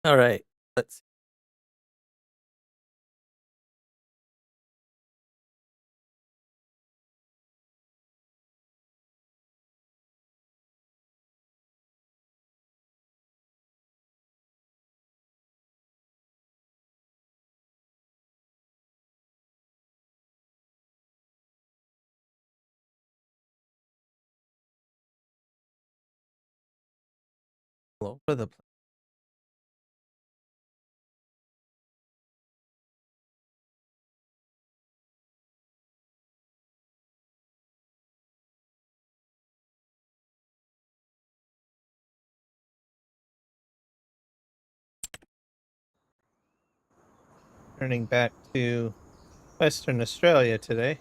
All right, let's see. All over the place. Turning back to Western Australia today.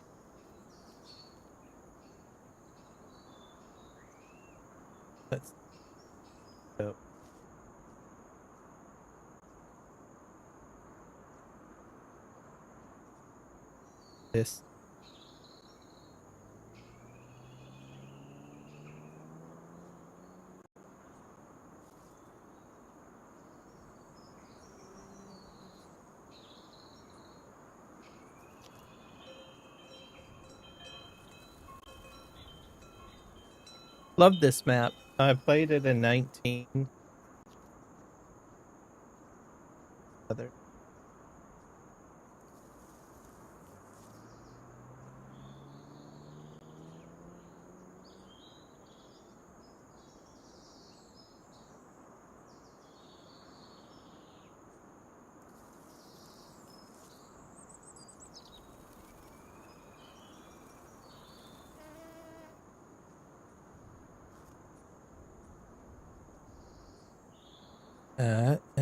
Let's go. This. Love this map. I played it in 19. Other. Uh, uh,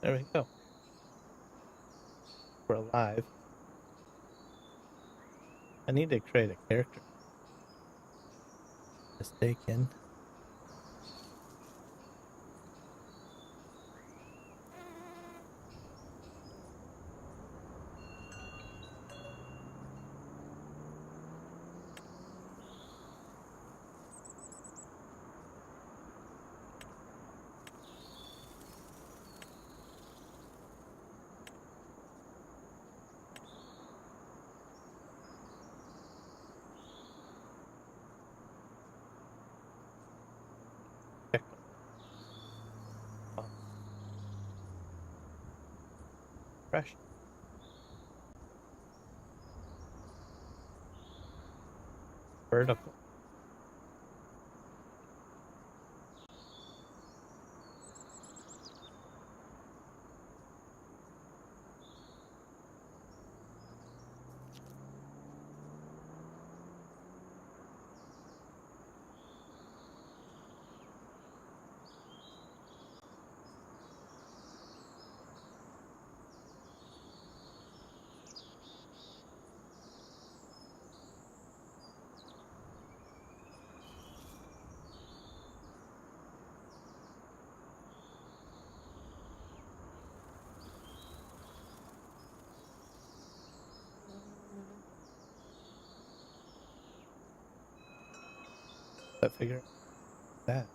there we go. We're alive. I need to create a character. Mistaken. Fresh. Vertical. I figure that.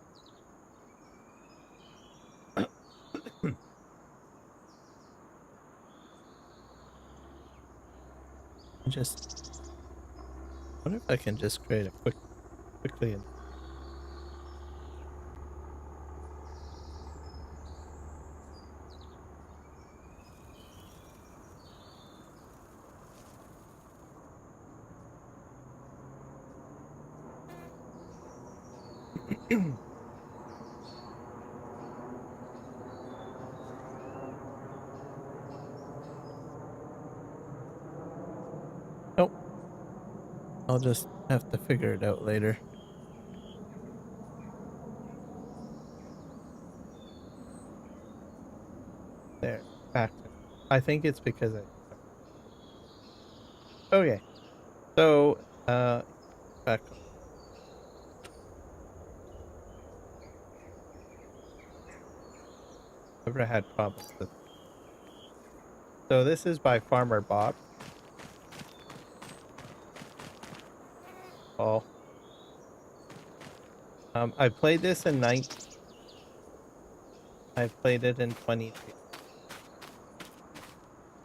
Just wonder if I can just create a quickly. I'll just have to figure it out later. There, back to. I think it's because I. Okay, so back. Never had problems with. So this is by Farmer Bob. Oh. I played this in 19. I played it in 22.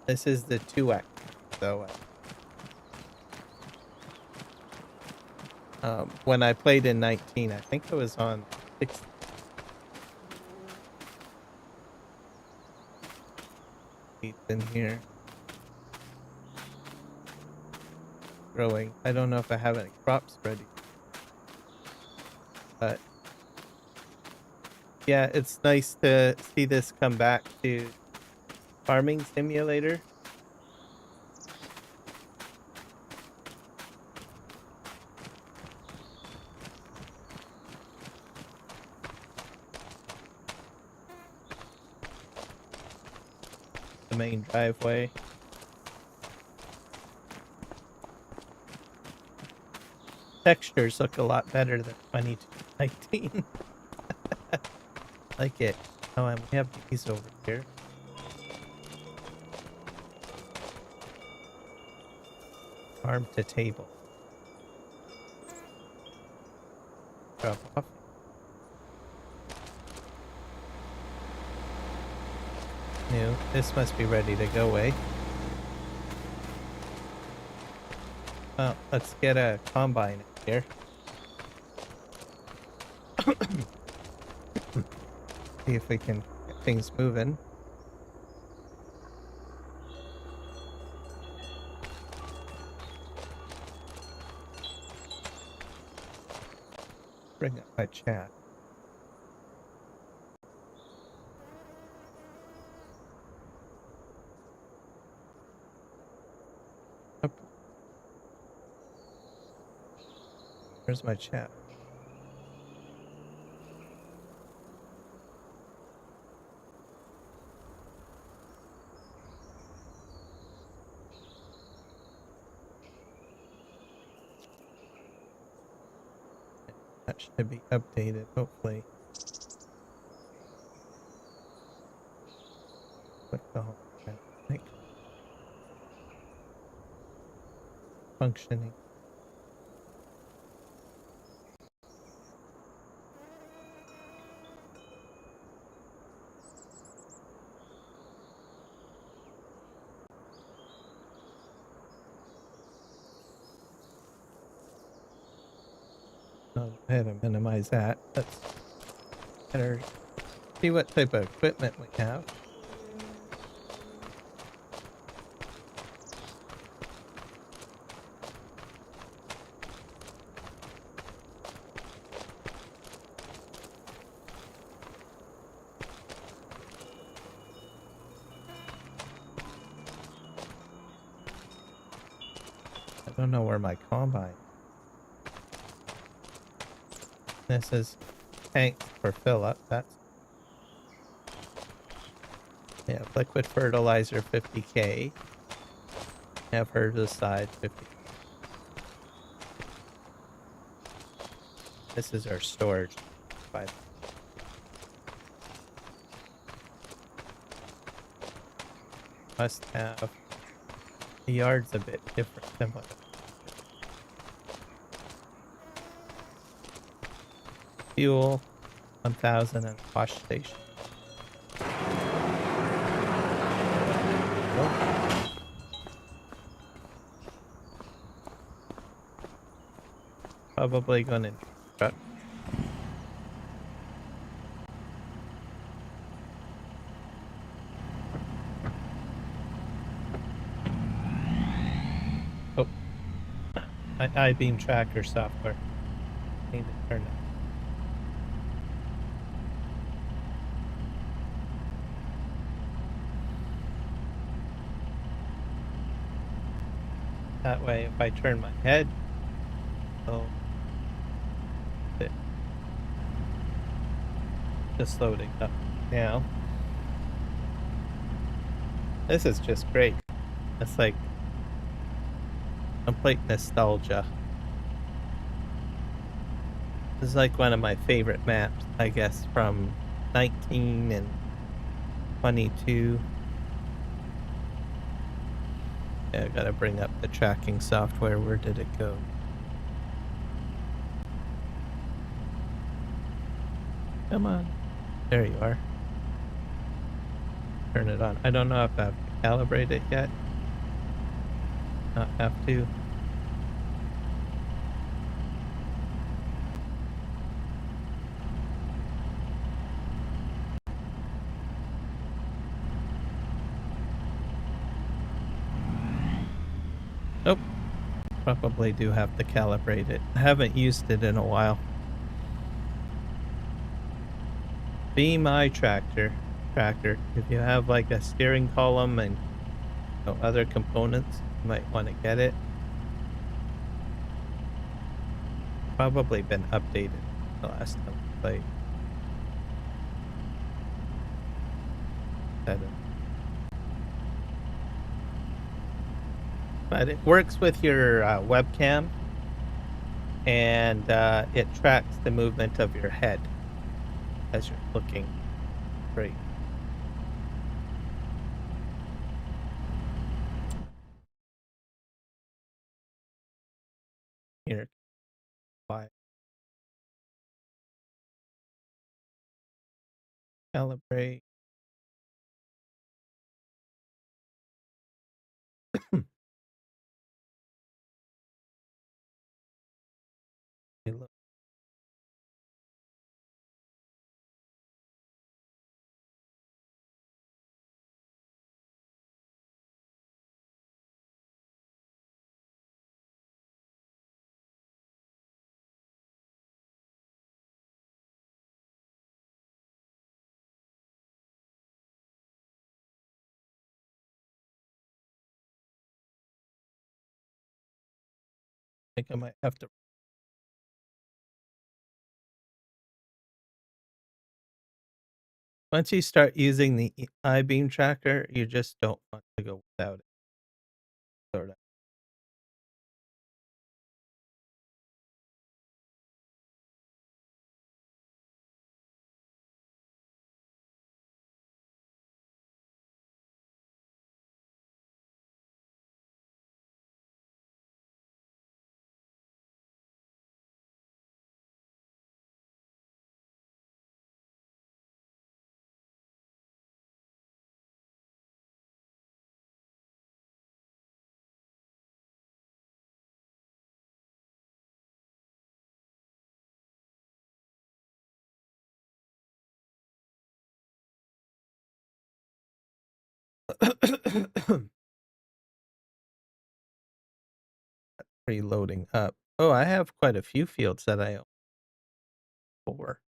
This is the 2X. So when I played in 19, I think it was on 6. In here. Growing. I don't know if I have any crops ready. But yeah, it's nice to see this come back to Farming Simulator. The main driveway. Textures look a lot better than 2219. Like it. Oh, and we have these over here. Farm to table. Drop off. New. This must be ready to go away. Well, let's get a combine here. See if we can get things moving. Bring up my chat. Oh. Where's my chat? That should be updated, hopefully. Click the whole chat. Functioning. I'll go ahead and minimize that. Let's better see what type of equipment we have. I don't know where my combine. This is tanks for fill up. That's yeah, liquid fertilizer 50K. Have herbicide 50. This is our storage. Must have. The yard's a bit different than what. Fuel 1000 and wash station. Oh. Probably gonna truck. Oh, I-beam tracker software. Need to turn that. That way, if I turn my head, Oh, it just loading up now. This is just great. It's like complete nostalgia. This is like one of my favorite maps, I guess, from 19 and 22. Yeah, I gotta bring up the tracking software. Where did it go? Come on. There you are. Turn it on. I don't know if I have to calibrate it yet. Not have to. Nope. Probably do have to calibrate it. I haven't used it in a while. Be my tractor. If you have like a steering column and other components, you might want to get it. Probably been updated the last time I played. But it works with your webcam, and it tracks the movement of your head as you're looking. Great. Here, quiet. Calibrate. I think I might have to. Once you start using the I-beam tracker, you just don't want to go without it. Sort of. Reloading up. Oh, I have quite a few fields that I own. 4.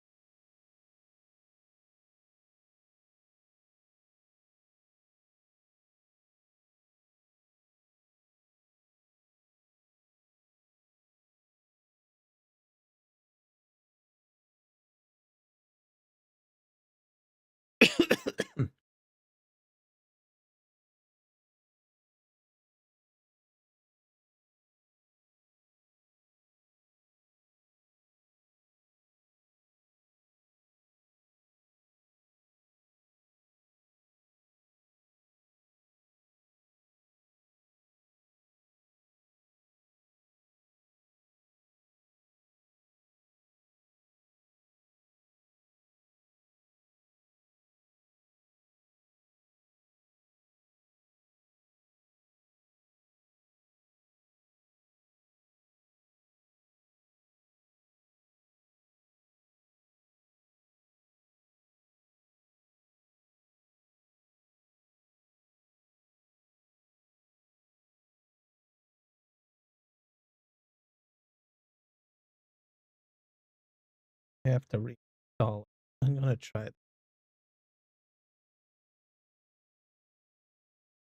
I have to reinstall it. I'm gonna try it.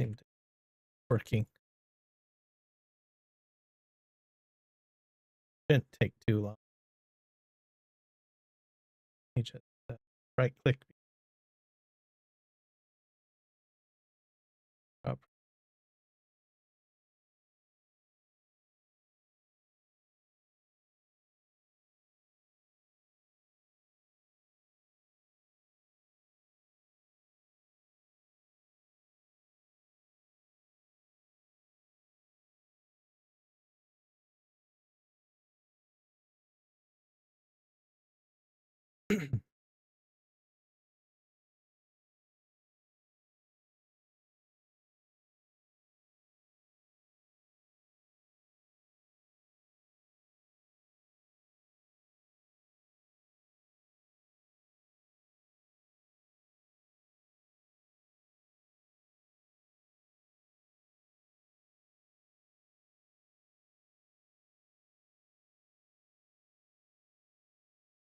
Seemed working. Shouldn't take too long. You just right click up.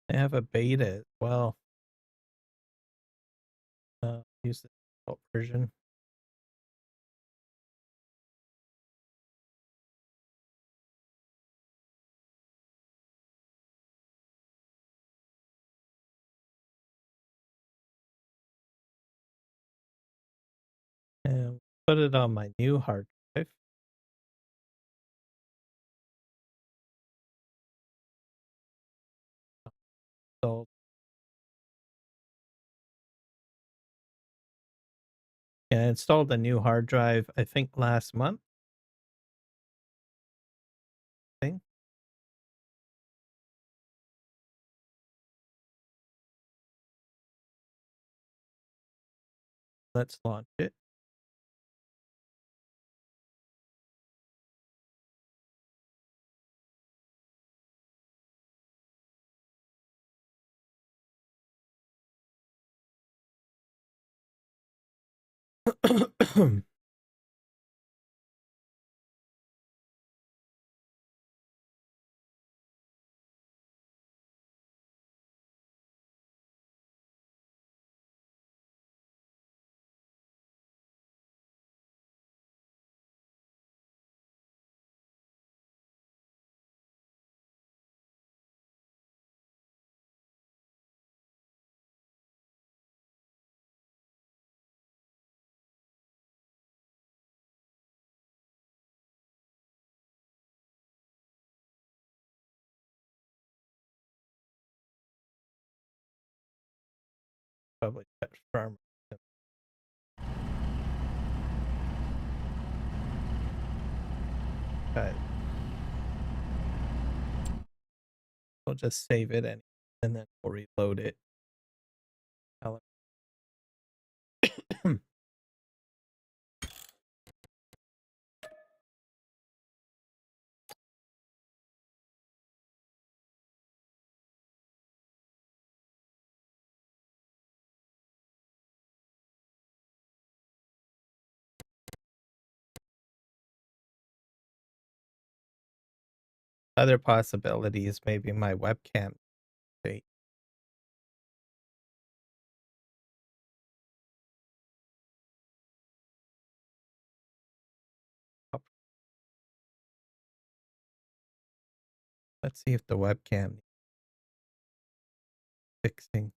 I have a beta as well. Use the default version. And put it on my new hard drive. So yeah, I installed a new hard drive, I think last month. I think. Let's launch it. Probably touch farm. But we'll just save it and then we'll reload it. Other possibilities, maybe my webcam state. Let's see if the webcam needs fixing.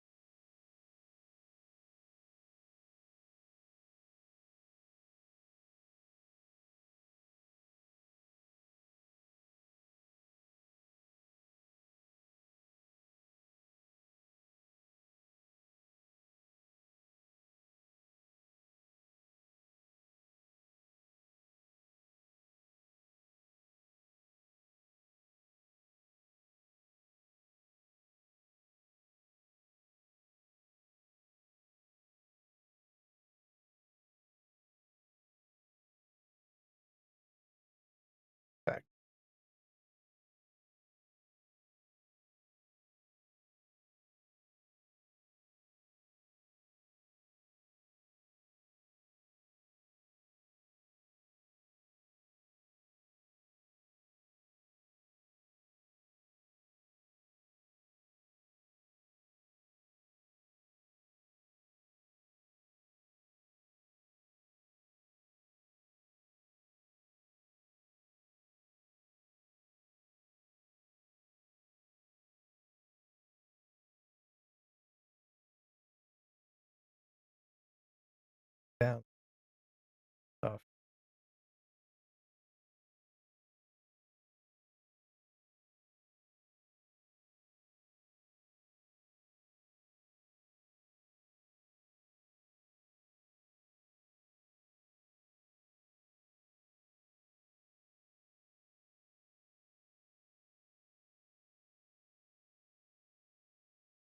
down stuff.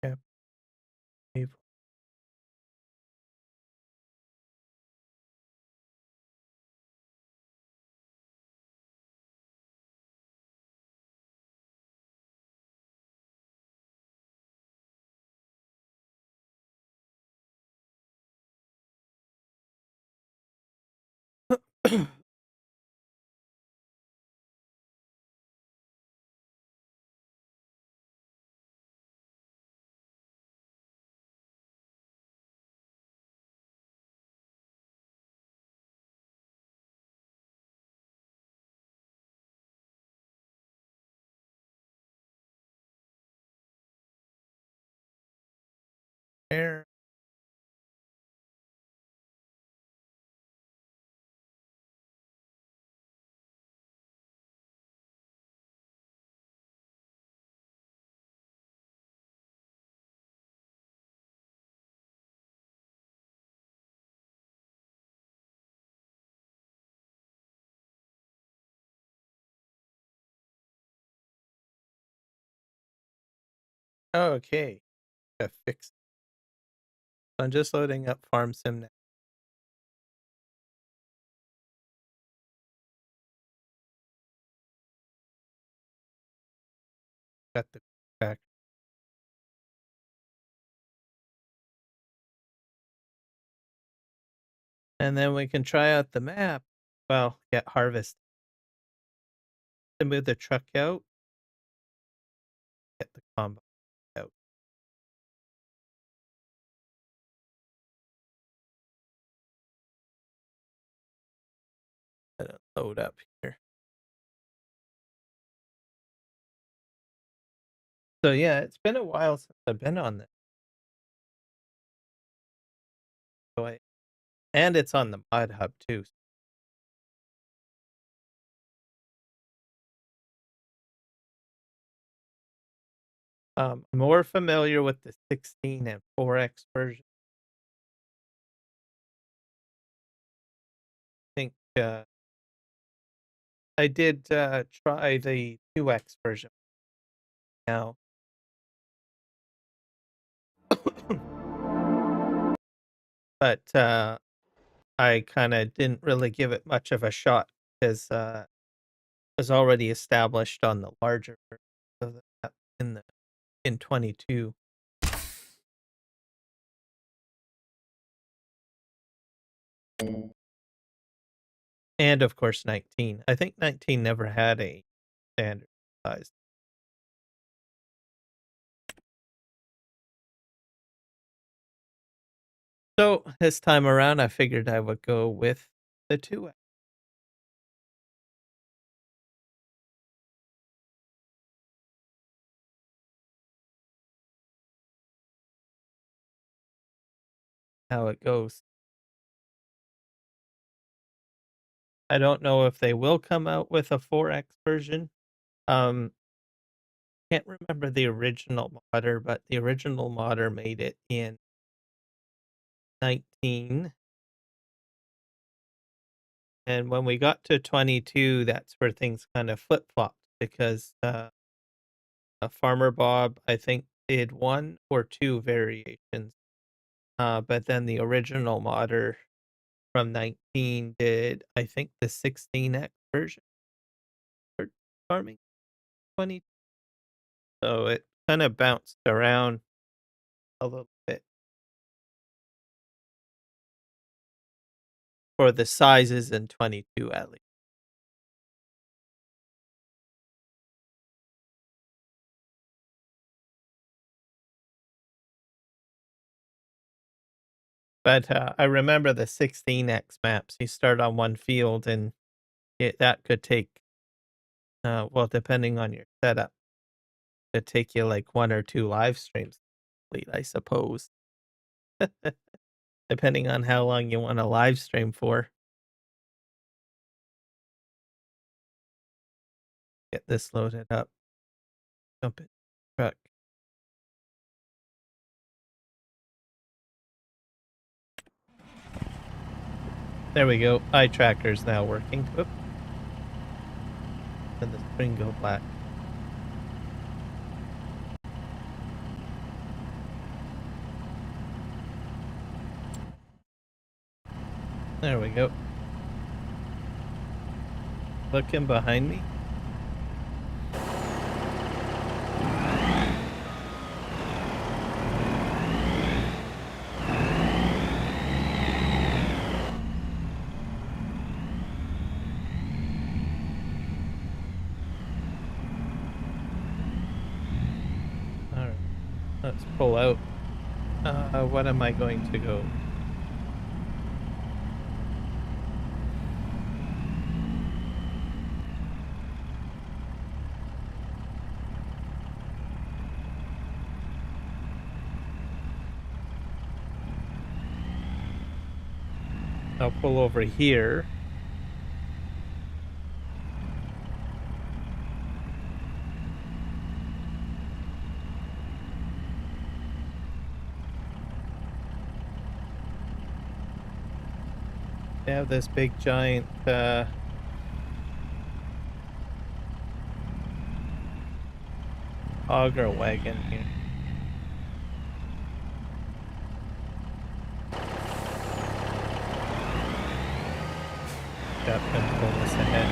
Yeah. Leave. There. Okay. Got fixed. I'm just loading up Farm Sim now. Got the back. And then we can try out the map. Well, get harvest. To move the truck out. Get the combo out. Let it load up here. So yeah, it's been a while since I've been on this. So and it's on the Mod Hub too. More familiar with the 16 and 4X version. I think I did try the 2X version now. But I kind of didn't really give it much of a shot because it was already established on the larger version of the map in 22. And of course 19. I think 19 never had a standard size. So this time around, I figured I would go with the 2X. How it goes. I don't know if they will come out with a 4X version. Um, can't remember the original modder, but the original modder made it in 19. And when we got to 22, that's where things kind of flip flopped because Farmer Bob, I think, did one or two variations. But then the original modder from 19 did, I think, the 16X version for farming 20. So it kind of bounced around a little bit for the sizes in 22 at least. But I remember the 16X maps. You start on one field and that could take, well, depending on your setup, could take you like one or two live streams, I suppose. depending on how long you want to live stream for. Get this loaded up. Jump in truck. There we go. Eye tracker's now working. Whoop. And the screen go black. There we go. Looking behind me. Alright. Let's pull out. What am I going to go? I'll pull over here. They have this big giant auger wagon here. Got them pull us ahead.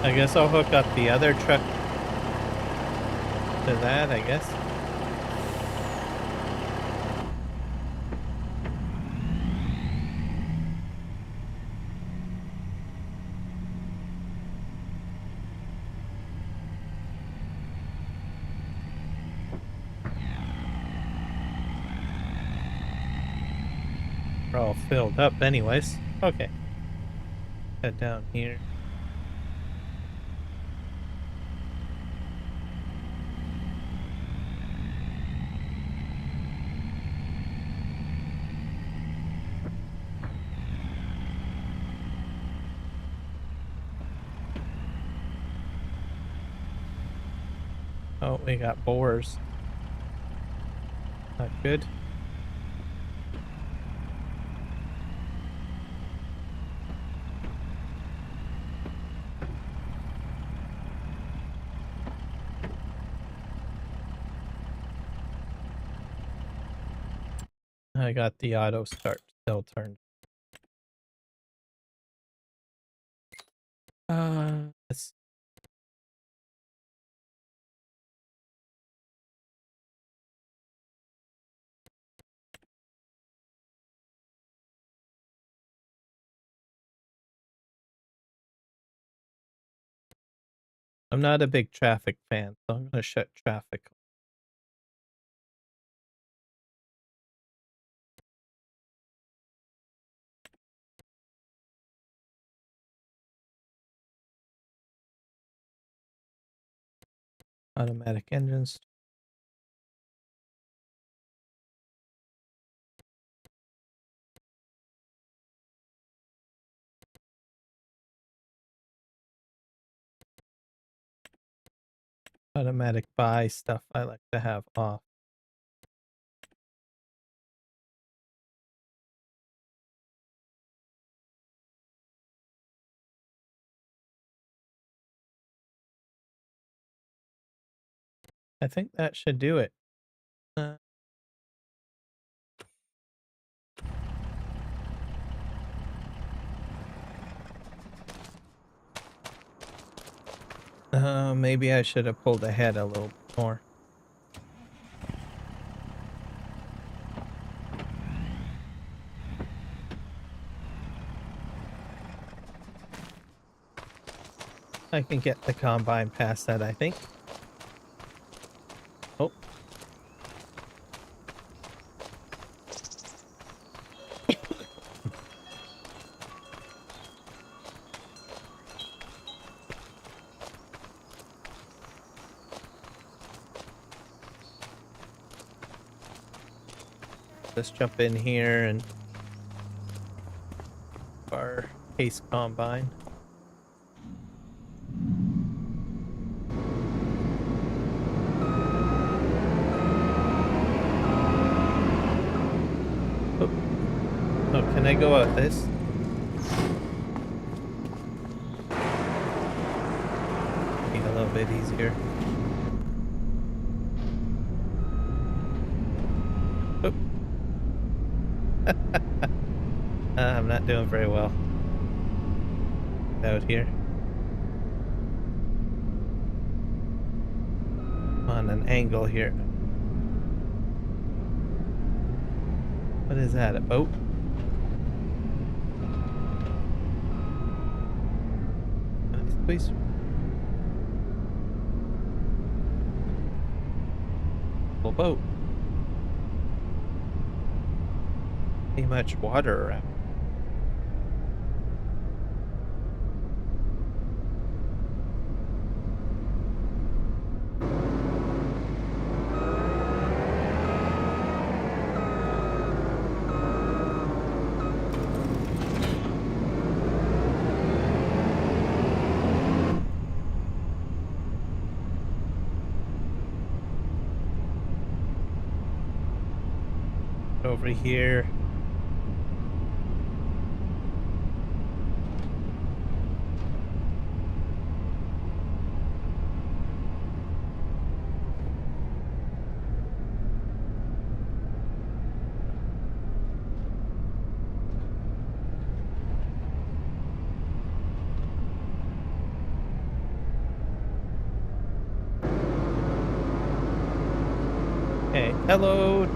I guess I'll hook up the other truck to that, I guess. We're all filled up anyways. Okay. Head down here. Oh, we got boars. Not good. I got the auto start still turned. Let's I'm not a big traffic fan, so I'm gonna shut traffic. Automatic engines. Automatic buy stuff I like to have off. I think that should do it. Maybe I should have pulled ahead a little bit more. I can get the combine past that, I think. Oh. Let's jump in here and our case combine. Oh, can I go out this? Be a little bit easier. Oh. I'm not doing very well out here. On an angle here. What is that? A boat? Please. Full boat. Too much water around. Over here. Okay, hello,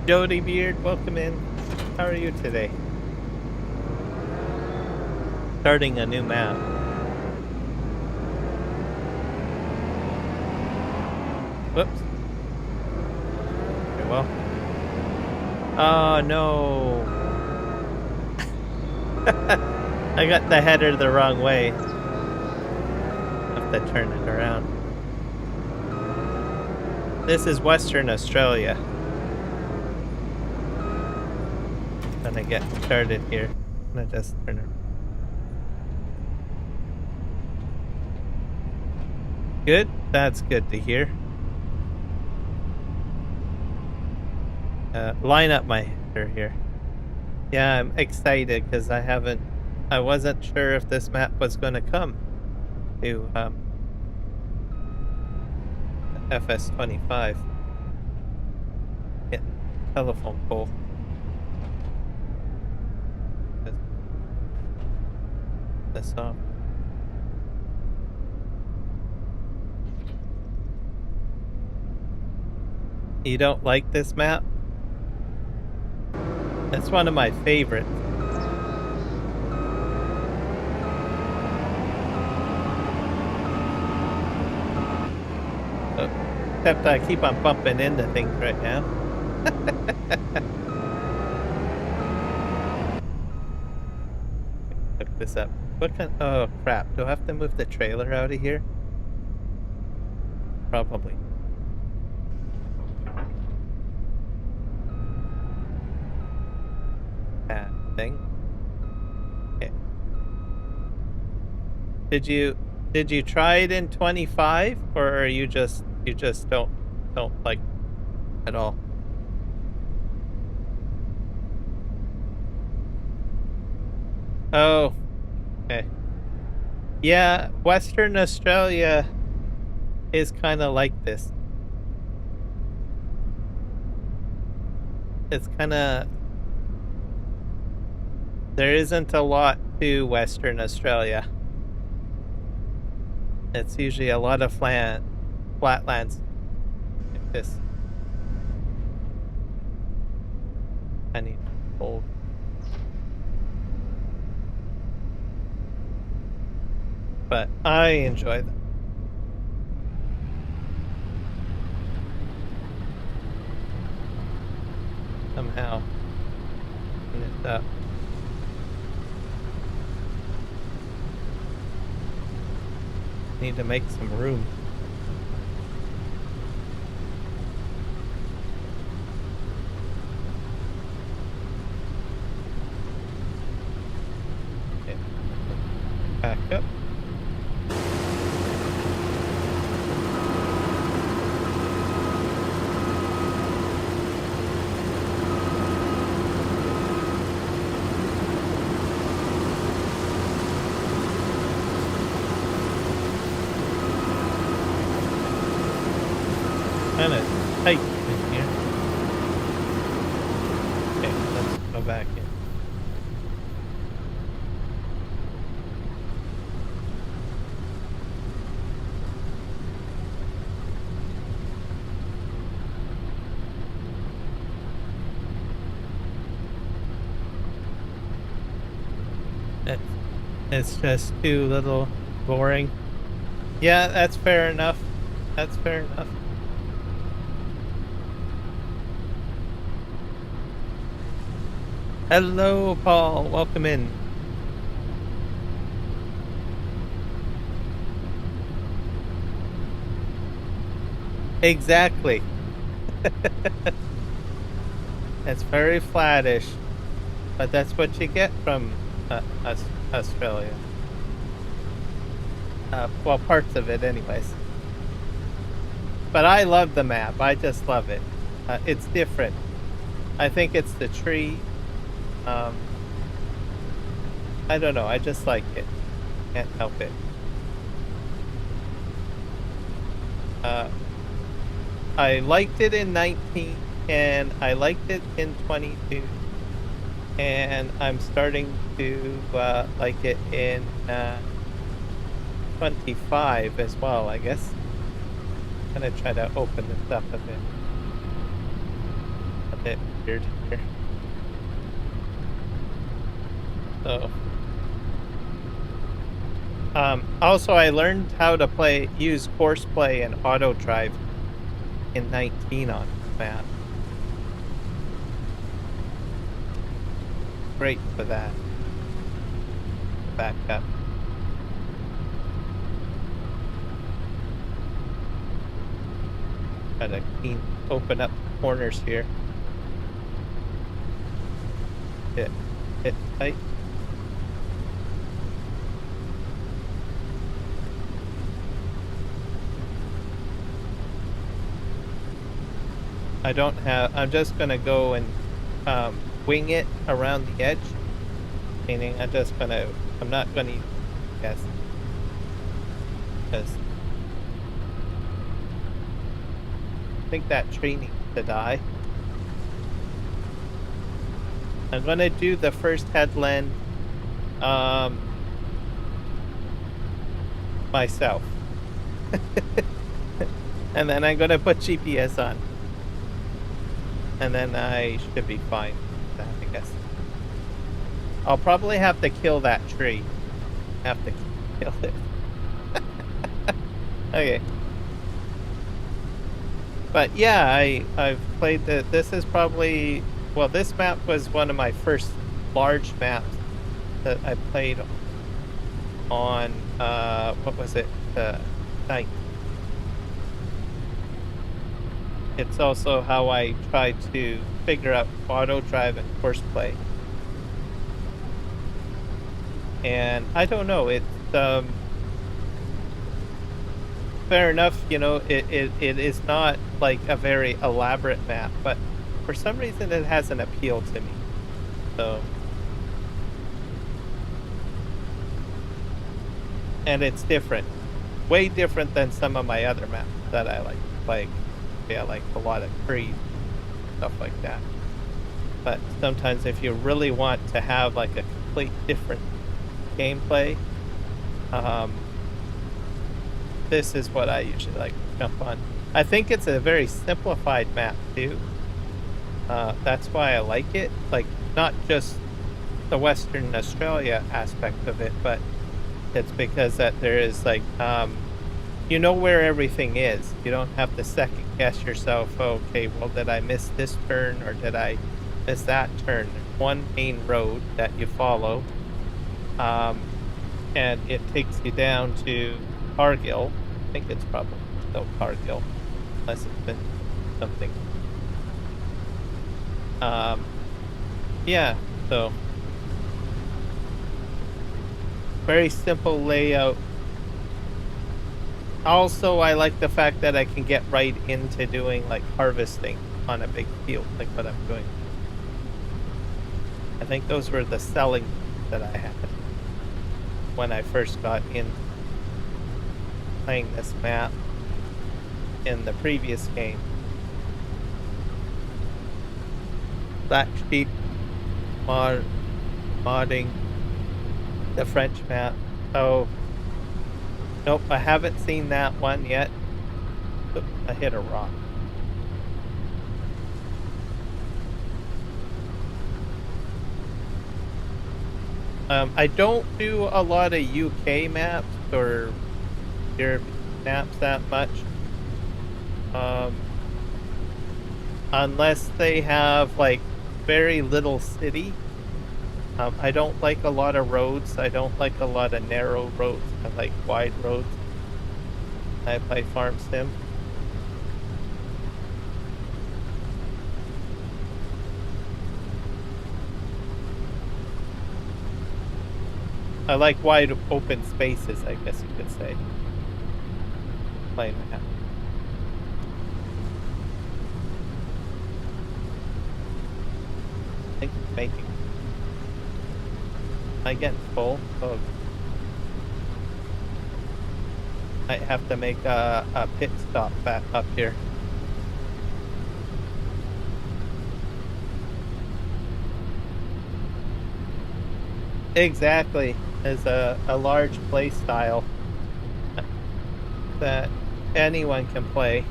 Jody Beard, welcome in. How are you today? Starting a new map. Whoops. Very well. Oh no. I got the header the wrong way. Have to turn it around. This is Western Australia. Gonna get started here. I'm gonna just turn it. Good. That's good to hear. Line up my header here. Yeah, I'm excited because I wasn't sure if this map was going to come to FS25. Getting telephone pole. This off. You don't like this map? It's one of my favorites. Except I keep on bumping into things right now. Look this up. What kind? Oh crap! Do I have to move the trailer out of here? Probably. Bad thing. Okay. Did you try it in 25, or are you just don't like at all? Oh, okay. Yeah, Western Australia is kind of like this. It's kind of... There isn't a lot to Western Australia. It's usually a lot of flatlands like this. I need gold. But I enjoy them. Somehow. It up. Need to make some room. go back in. It's just too little boring. Yeah, that's fair enough. That's fair enough. Hello, Paul. Welcome in. Exactly. It's very flattish, but that's what you get from Australia. Well, parts of it anyways. But I love the map. I just love it. It's different. I think it's the tree. I don't know. I just like it. Can't help it. I liked it in 19 and I liked it in 22. And I'm starting to like it in 25 as well, I guess. I'm gonna try to open this up a bit weird here. So, also I learned how to use course play and auto drive in 19 on the map. Great for that. Back up. Try to open up the corners here. Hit tight. I'm just gonna go and wing it around the edge. Meaning I'm not gonna guess. Because I think that tree needs to die. I'm gonna do the first headland myself. And then I'm gonna put GPS on. And then I should be fine with that, I guess. I'll probably have to kill that tree. Have to kill it. Okay. But yeah, I've played this is probably, well, this map was one of my first large maps that I played on, what was it, night. It's also how I tried to figure out auto drive and course play. And I don't know, it's fair enough, you know, it is not like a very elaborate map, but for some reason it has an appeal to me. So, and it's different, way different than some of my other maps that I like yeah, like a lot of trees, stuff like that. But sometimes if you really want to have like a complete different gameplay, this is what I usually like to jump on. I think it's a very simplified map too. That's why I like it. Like, not just the Western Australia aspect of it, but it's because that there is like, you know where everything is. You don't have to second guess yourself. Okay, well, did I miss this turn or did I miss that turn? There's one main road that you follow, and it takes you down to Cargill. I think it's probably still Cargill, unless it's been something. Yeah, so very simple layout. Also, I like the fact that I can get right into doing like harvesting on a big field, like what I'm doing. I think those were the selling that I had when I first got in playing this map in the previous game. Black sheep. mod modding the French map. Oh, nope, I haven't seen that one yet. Oops, I hit a rock. I don't do a lot of UK maps or European maps that much. Unless they have like very little city. I don't like a lot of roads. I don't like a lot of narrow roads. I like wide roads. I play Farm Sim. I like wide open spaces, I guess you could say. Playing my hat. I think it's making. Am I getting full? Oh. I have to make a pit stop back up here. Exactly. There's a large play style that anyone can play.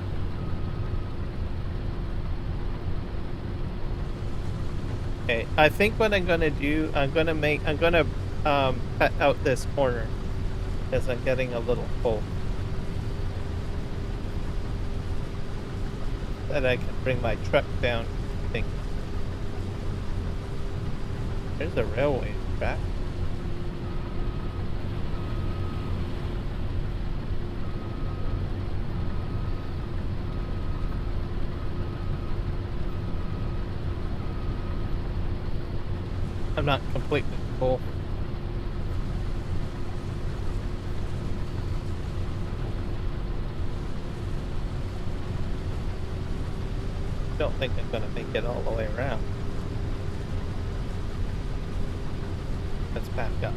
Okay, I think what I'm gonna do, I'm gonna cut out this corner because I'm getting a little full. That I can bring my truck down, I think. There's a railway track. I'm not completely full. Don't think I'm gonna make it all the way around. Let's back up.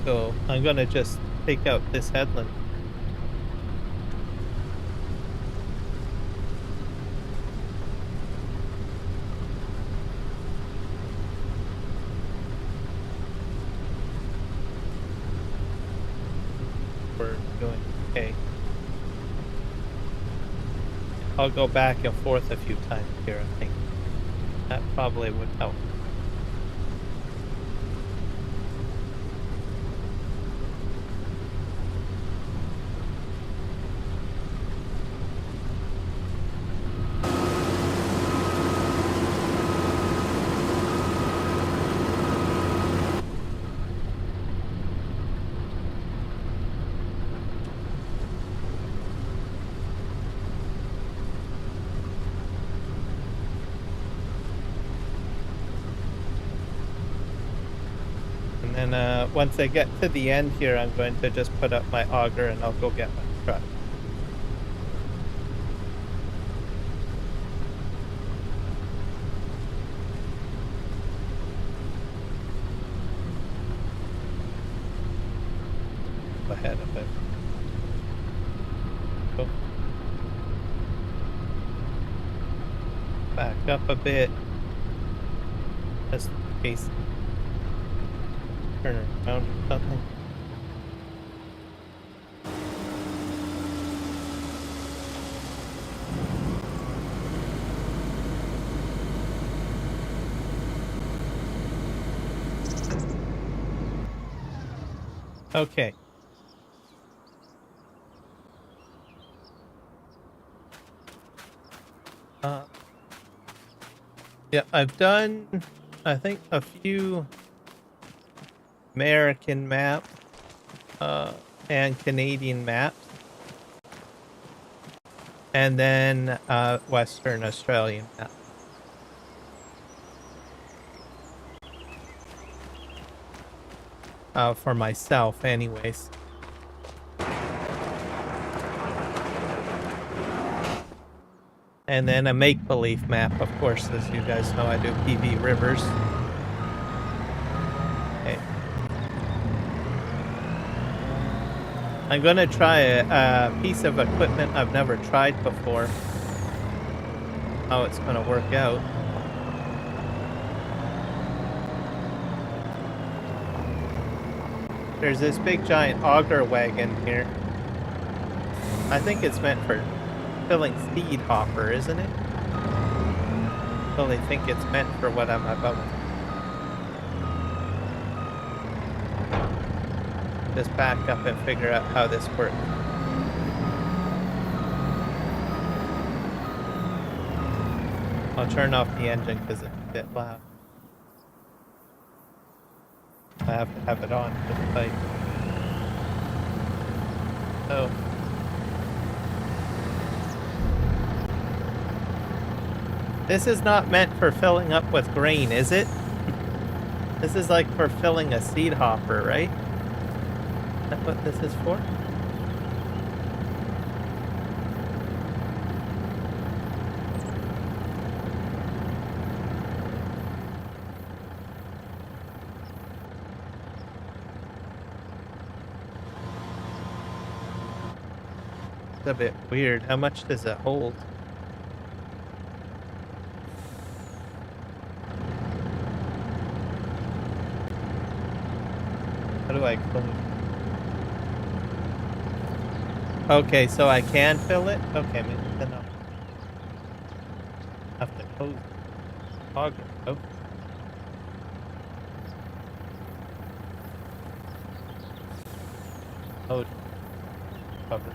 Go. I'm gonna just take out this headland. We're doing okay. I'll go back and forth a few times here, I think. That probably would help. And then once I get to the end here, I'm going to just put up my auger and I'll go get my truck. Ahead of it. Go. Back up a bit. Just in case. Turn around or something. Okay. Yeah, I've done, I think, a few American maps and Canadian maps, and then Western Australian maps. For myself, anyways. And then a make-believe map, of course, as you guys know, I do PV rivers. Okay. I'm gonna try a piece of equipment I've never tried before. How it's gonna work out. There's this big giant auger wagon here. I think it's meant for filling seed hopper, isn't it? Well, I think it's meant for what I'm about. Just back up and figure out how this works. I'll turn off the engine because it's a bit loud. I have to have it on for the fight. Oh. This is not meant for filling up with grain, is it? This is like for filling a seed hopper, right? Is that what this is for? It's a bit weird. How much does it hold? How do I close? Okay, so I can fill it? Okay, maybe then I'll have to close the auger. Oh. Oh. Cover.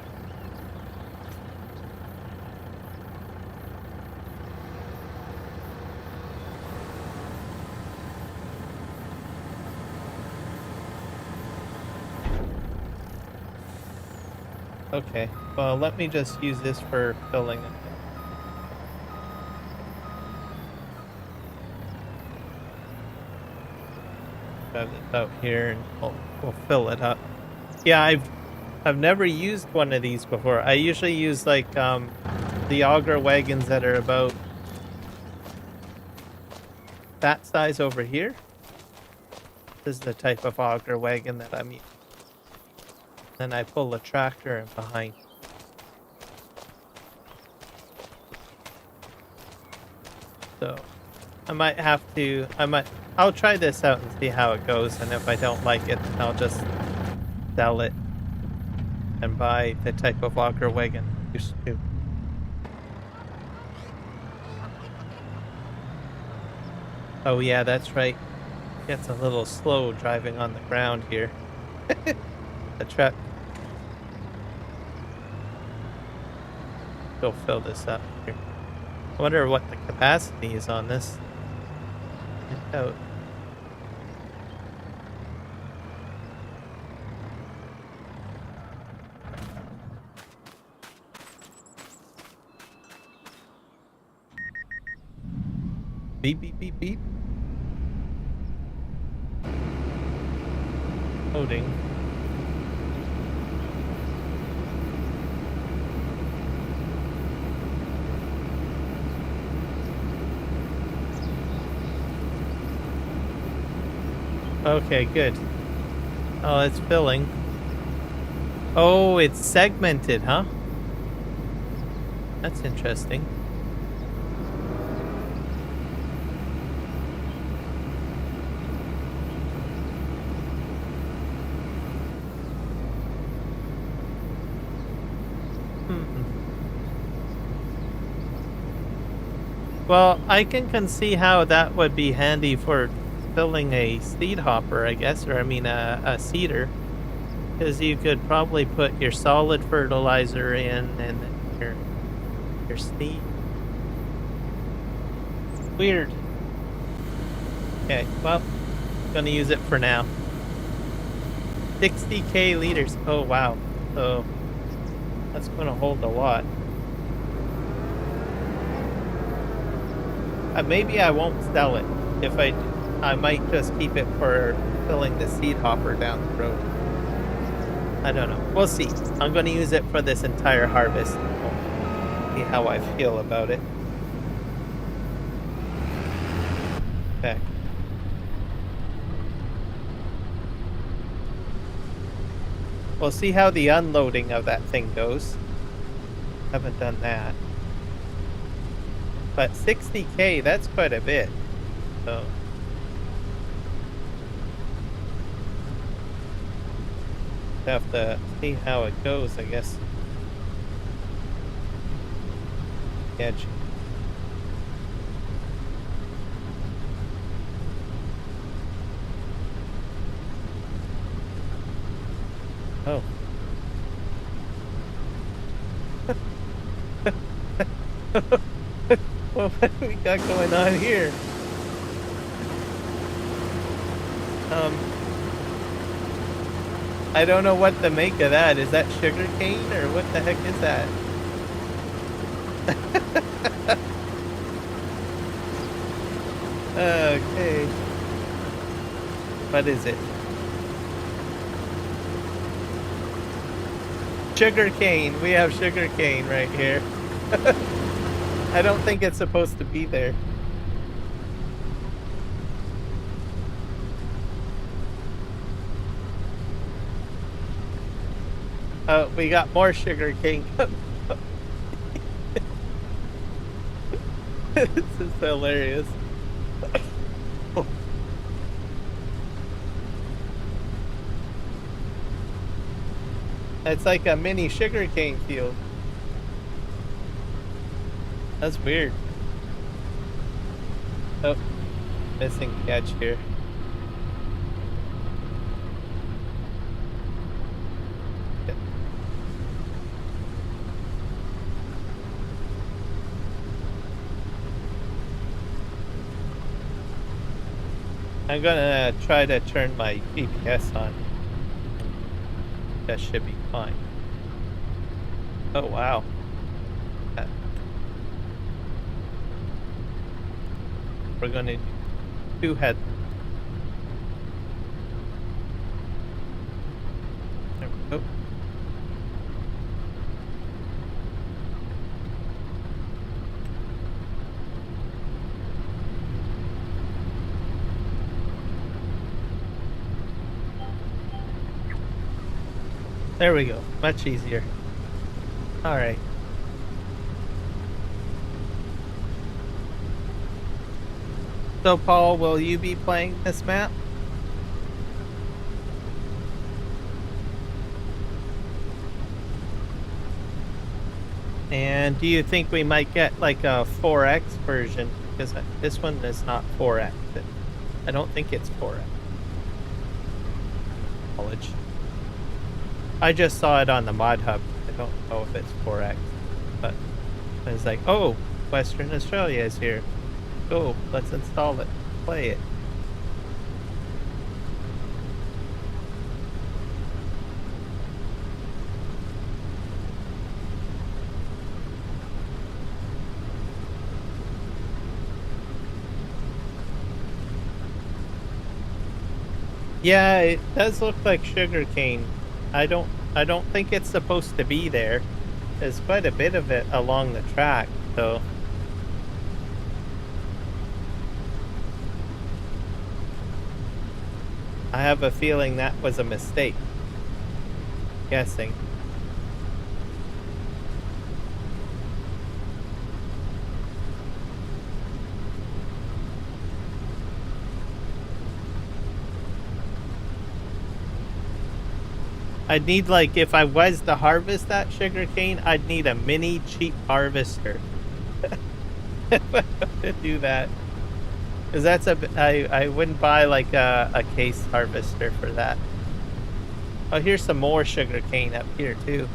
Okay, well, let me just use this for filling it. Have it out here and we'll fill it up. Yeah, I've never used one of these before. I usually use like the auger wagons that are about that size over here. This is the type of auger wagon that I'm using. Then I pull the tractor in behind. So I'll try this out and see how it goes, and if I don't like it, then I'll just sell it and buy the type of auger wagon I used to. Oh yeah, that's right. Gets a little slow driving on the ground here. The truck. Go fill this up here. I wonder what the capacity is on this. Out. Beep beep beep beep. Loading. Okay, good. Oh, it's filling. Oh, it's segmented, huh? That's interesting. Well, I can see how that would be handy for filling a seed hopper, I guess, or I mean a seeder, because you could probably put your solid fertilizer in and your seed. Weird. Okay, well, I'm gonna use it for now. 60k liters. Oh wow. So that's gonna hold a lot. Maybe I won't sell it. If I might just keep it for filling the seed hopper down the road. I don't know. We'll see. I'm going to use it for this entire harvest. See how I feel about it. Okay. We'll see how the unloading of that thing goes. Haven't done that. But 60K, that's quite a bit. So have to see how it goes, I guess. Edge. Oh. Well, what do we got going on here? I don't know what to make of that. Is that sugar cane or what the heck is that? Okay. What is it? Sugar cane. We have sugar cane right here. I don't think it's supposed to be there. Oh, we got more sugar cane. This is hilarious. It's like a mini sugar cane field. That's weird. Oh, missing catch here. I'm gonna try to turn my GPS on. That should be fine. Oh, wow. We're gonna do 2 head. There we go. There we go. Much easier. All right. So, Paul, will you be playing this map? And do you think we might get like a 4X version? Because this one is not 4X. I don't think it's 4X. Knowledge. I just saw it on the mod hub. I don't know if it's 4X, but it's like, oh, Western Australia is here. Go, let's install it, play it. Yeah, it does look like sugarcane. I don't think it's supposed to be there. There's quite a bit of it along the track, so. I have a feeling that was a mistake. Guessing. I'd need, like, if I was to harvest that sugarcane, I'd need a mini cheap harvester to do that. Because that's I wouldn't buy like a case harvester for that. Oh, here's some more sugarcane up here too.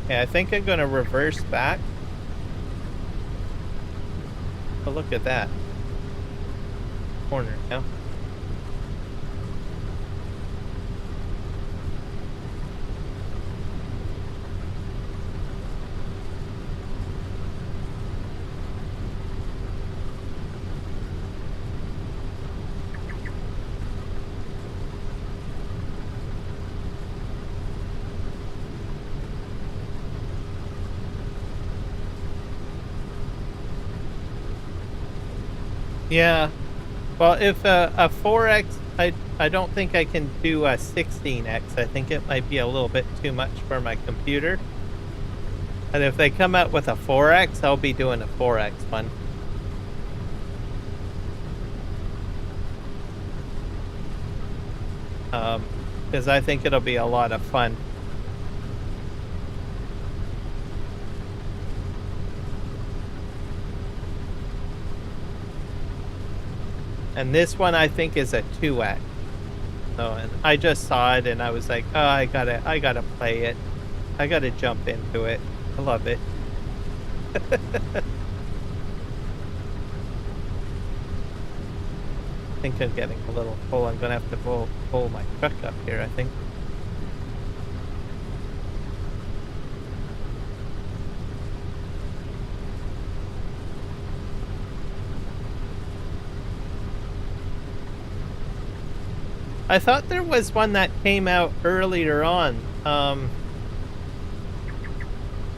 Yeah, I think I'm gonna reverse back. Oh, look at that. Corner now. Yeah. Well, if a 4x, I don't think I can do a 16x. I think it might be a little bit too much for my computer. And if they come out with a 4x, I'll be doing a 4x one. Because I think it'll be a lot of fun. And this one I think is a 2x. So, and I just saw it and I was like, oh, I gotta play it. I gotta jump into it. I love it. I think I'm getting a little full. I'm gonna have to pull my truck up here, I think. I thought there was one that came out earlier on.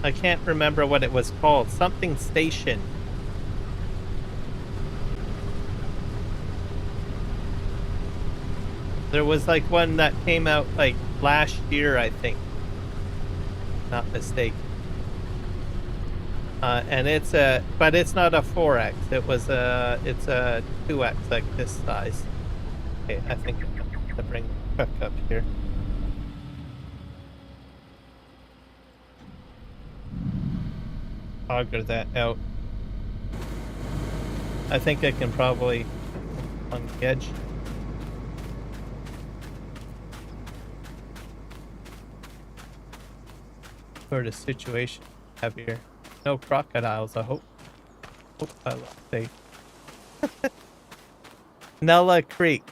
I can't remember what it was called. Something Station. There was like one that came out like last year, I think. Not mistaken. And it's but it's not a 4x. It's a 2x, like this size. Okay, I think I'm gonna have to bring the truck up here. Auger that out. I think I can probably on the edge. Sort of situation have here. No crocodiles, I hope. Hope I look safe. Nella Creek.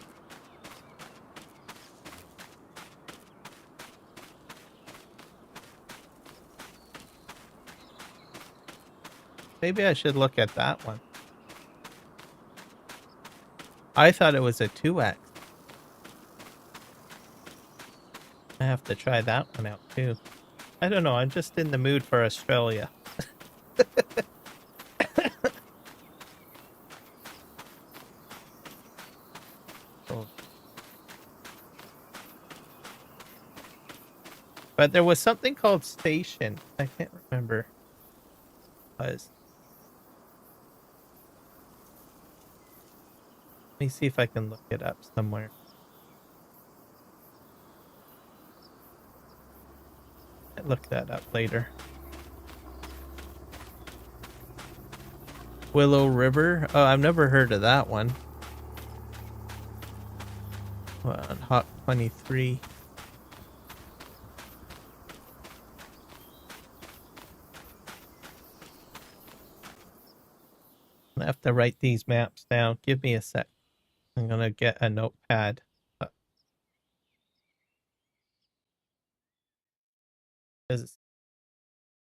Maybe I should look at that one. I thought it was a 2x. I have to try that one out too. I don't know, I'm just in the mood for Australia. Oh. But there was something called Station. I can't remember. Let me see if I can look it up somewhere. I'll look that up later. Willow River? Oh, I've never heard of that one. Well, on Hot 23. I have to write these maps down. Give me a sec. I'm gonna get a notepad.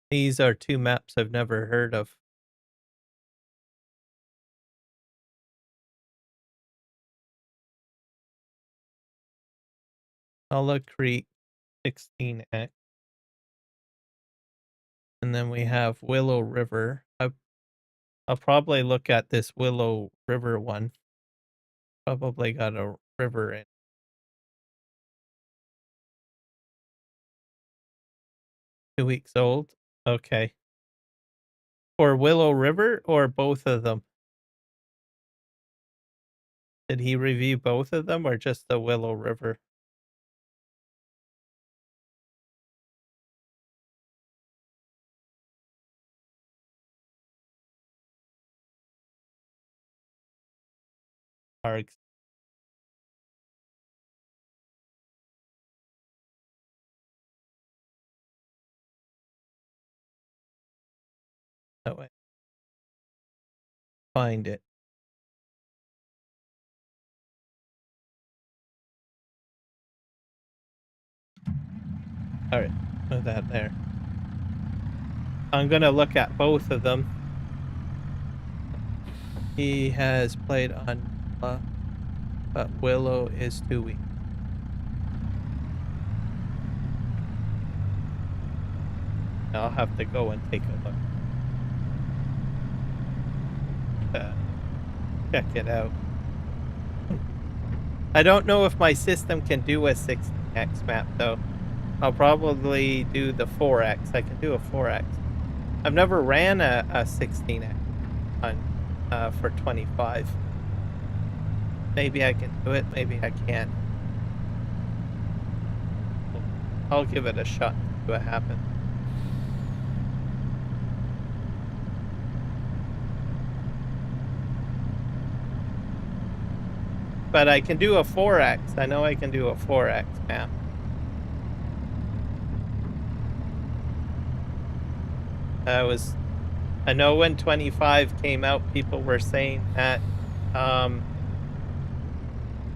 These are two maps I've never heard of. Hollow Creek 16x. And then we have Willow River. I'll probably look at this Willow River one. Probably got a river in. 2 weeks old. Okay. For Willow River or both of them? Did he review both of them or just the Willow River? Args. That way. Find it. Alright, put that there. I'm gonna look at both of them. He has played on but Willow is 2 weeks. I'll have to go and take a look. check it out. I don't know if my system can do a 16x map, though. I'll probably do the 4x. I can do a 4x. I've never ran a 16x on for 25. Maybe I can do it, maybe I can't. I'll give it a shot, see what happens. But I can do a 4x. I know I can do a 4x map. I know when 25 came out, people were saying that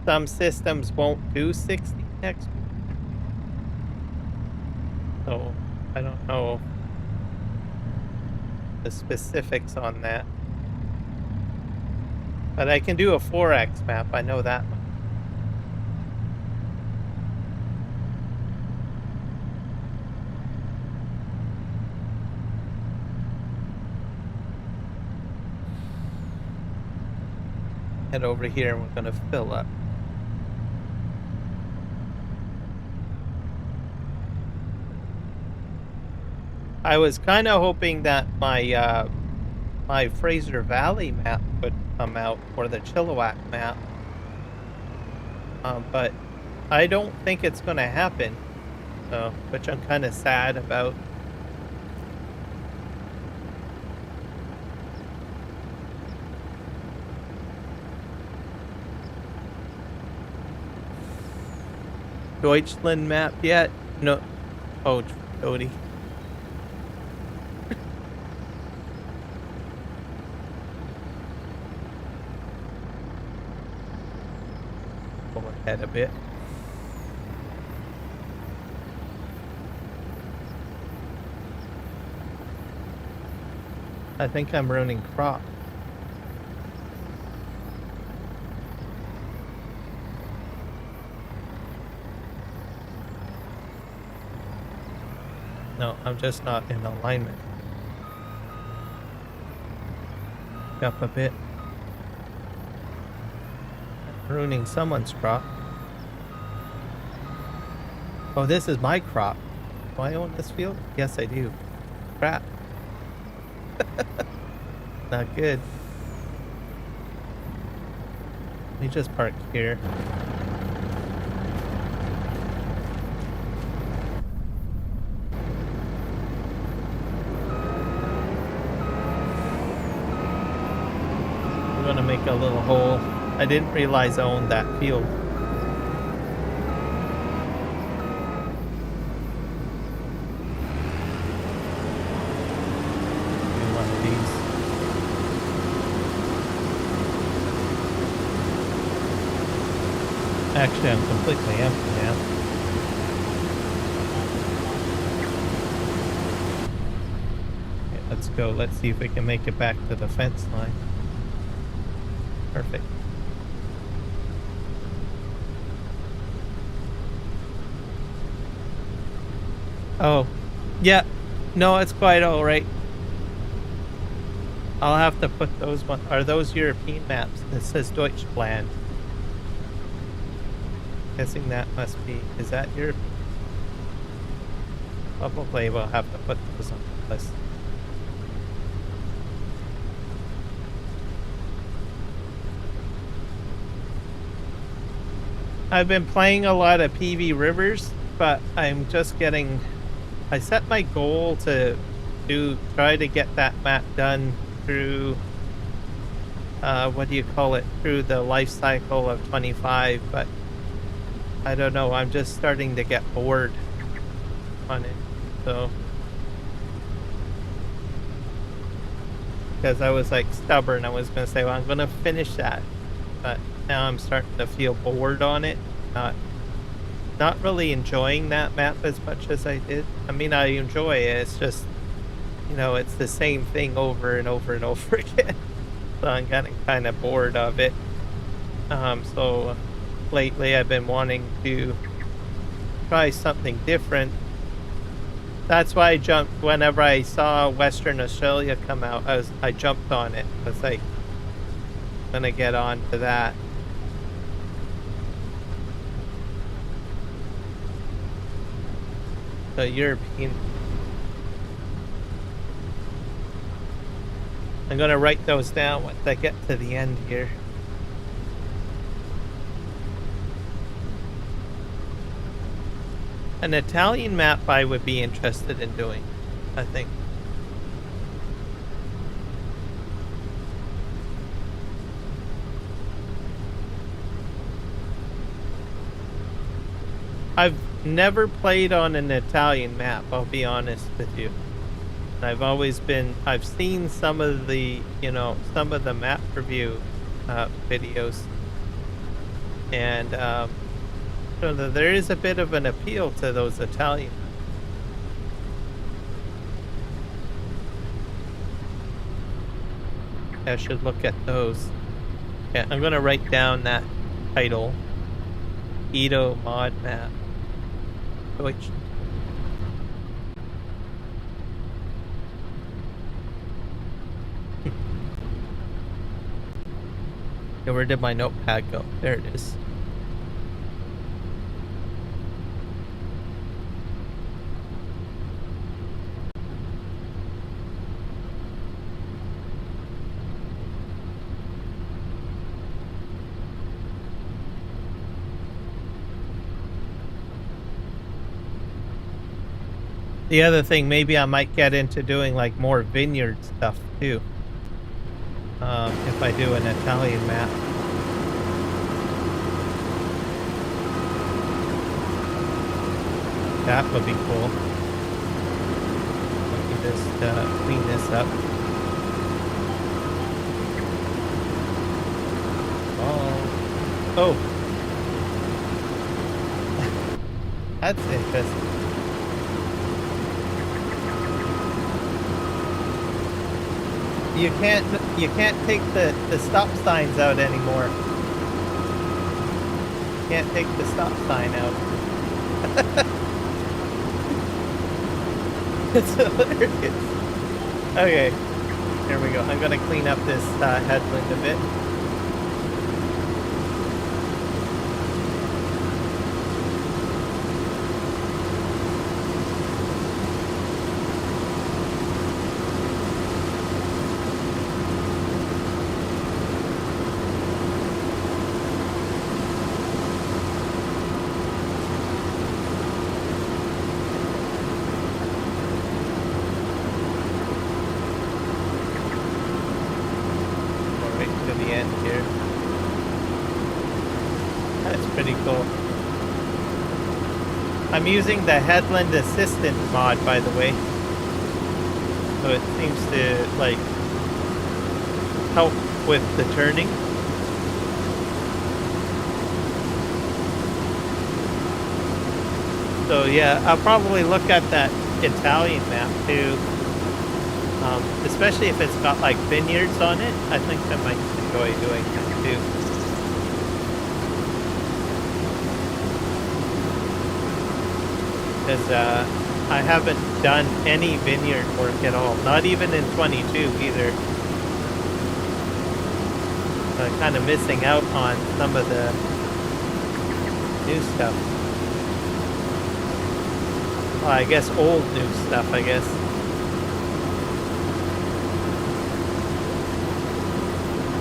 some systems won't do 16x. So I don't know the specifics on that. But I can do a 4x map, I know that much. Head over here and we're gonna fill up. I was kind of hoping that my my Fraser Valley map would come out, or the Chilliwack map, but I don't think it's going to happen, which I'm kind of sad about. Deutschland map yet? No. Oh, Jody. Head a bit. I think I'm ruining crop. No, I'm just not in alignment. Up a bit. I'm ruining someone's crop. Oh, this is my crop. Do I own this field? Yes, I do. Crap. Not good. Let me just park here. I'm gonna make a little hole. I didn't realize I owned that field. Actually, I'm completely empty now. Okay, let's go. Let's see if we can make it back to the fence line. Perfect. Oh, yeah. No, it's quite all right. I'll have to put those one. Are those European maps? It says Deutschland. Guessing that must be. Is that Europe? Probably we'll have to put those on the list. I've been playing a lot of PV Rivers, but I'm just getting. I set my goal to try to get that map done through. What do you call it? Through the life cycle of 25, but. I don't know, I'm just starting to get bored on it, so. Because I was like stubborn, I was going to say, well, I'm going to finish that. But now I'm starting to feel bored on it. Not really enjoying that map as much as I did. I mean, I enjoy it, it's just, you know, it's the same thing over and over and over again. So I'm getting kind of bored of it. So lately I've been wanting to try something different. That's why I jumped whenever I saw Western Australia come out. I jumped on it. I was like, gonna get on to that. The European. I'm gonna write those down once I get to the end here. An Italian map I would be interested in doing, I think. I've never played on an Italian map, I'll be honest with you. I've seen some of the, some of the map review videos. And so there is a bit of an appeal to those Italian. I should look at those. Yeah, I'm gonna write down that title. Edo mod map. Which yeah, where did my notepad go? There it is. The other thing, maybe I might get into doing like more vineyard stuff too. If I do an Italian map. That would be cool. Let me just clean this up. Oh. That's interesting. You can't take the stop signs out anymore. You can't take the stop sign out. It's hilarious. Okay, here we go. I'm gonna clean up this headland a bit. I'm using the Headland Assistant mod, by the way. So it seems to, like, help with the turning. So yeah, I'll probably look at that Italian map too. Especially if it's got like vineyards on it. I think I might enjoy doing that too. Because I haven't done any vineyard work at all. Not even in 22 either. So I'm kind of missing out on some of the new stuff. Well, I guess old new stuff, I guess.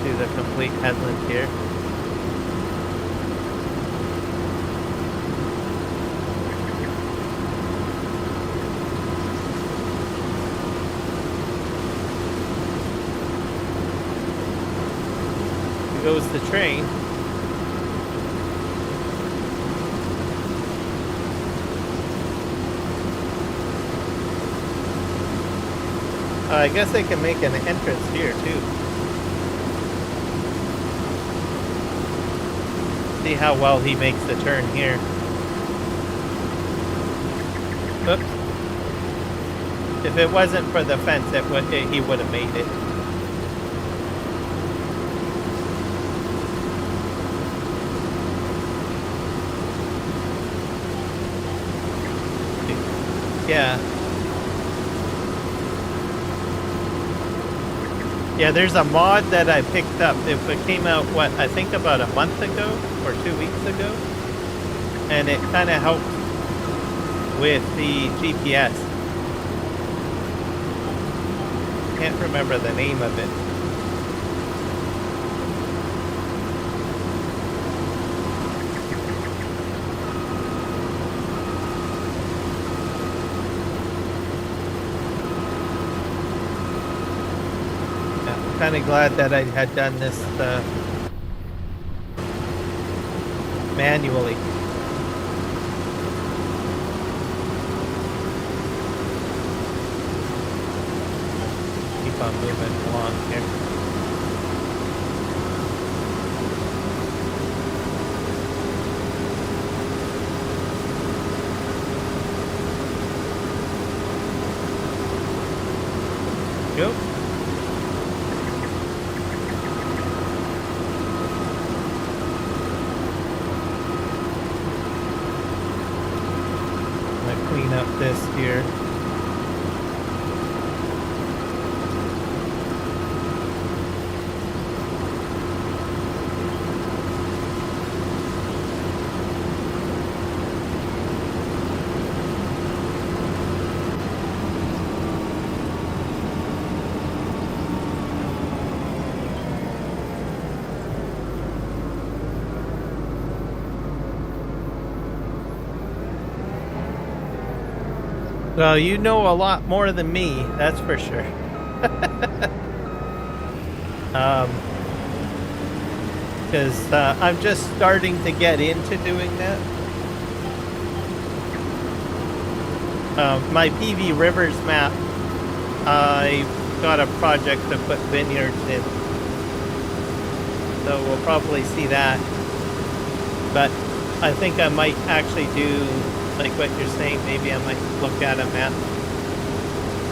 Do the complete headland here. Goes the train. I guess I can make an entrance here too. See how well he makes the turn here. Oops. If it wasn't for the fence, he would have made it. Yeah. Yeah, there's a mod that I picked up. It came out, what, I think about a month ago or 2 weeks ago. And it kind of helped with the GPS. Can't remember the name of it. I'm kind of glad that I had done this manually. Keep on moving along here. Go. Clean up this here. Well, you know a lot more than me, that's for sure. Because I'm just starting to get into doing that. My PV Rivers map, I got a project to put vineyards in. So we'll probably see that. But I think I might actually do, like what you're saying, maybe I might look at a map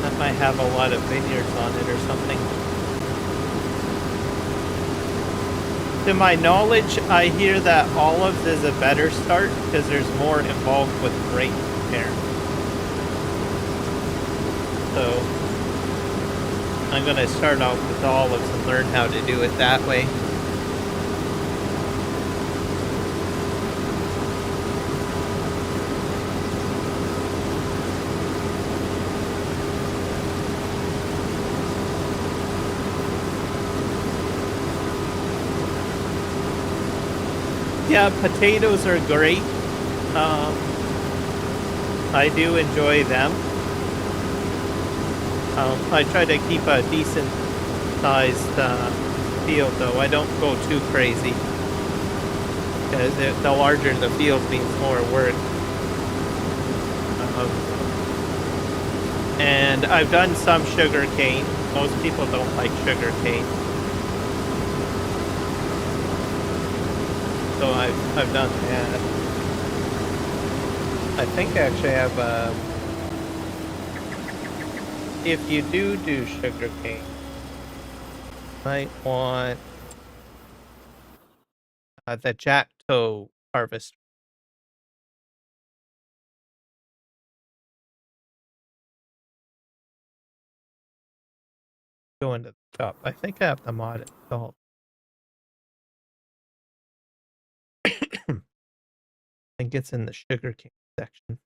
that might have a lot of vineyards on it or something. To my knowledge, I hear that olives is a better start because there's more involved with grape care. So I'm going to start off with olives and learn how to do it that way. Yeah, potatoes are great. I do enjoy them. I try to keep a decent sized field though. I don't go too crazy. Because the larger the field means more work. And I've done some sugar cane. Most people don't like sugar cane. So I've done that. I think actually I have if you do sugar cane, might want the jacktoe harvest. Go into the top. I think I have the mod installed. I think it's in the sugar cane section.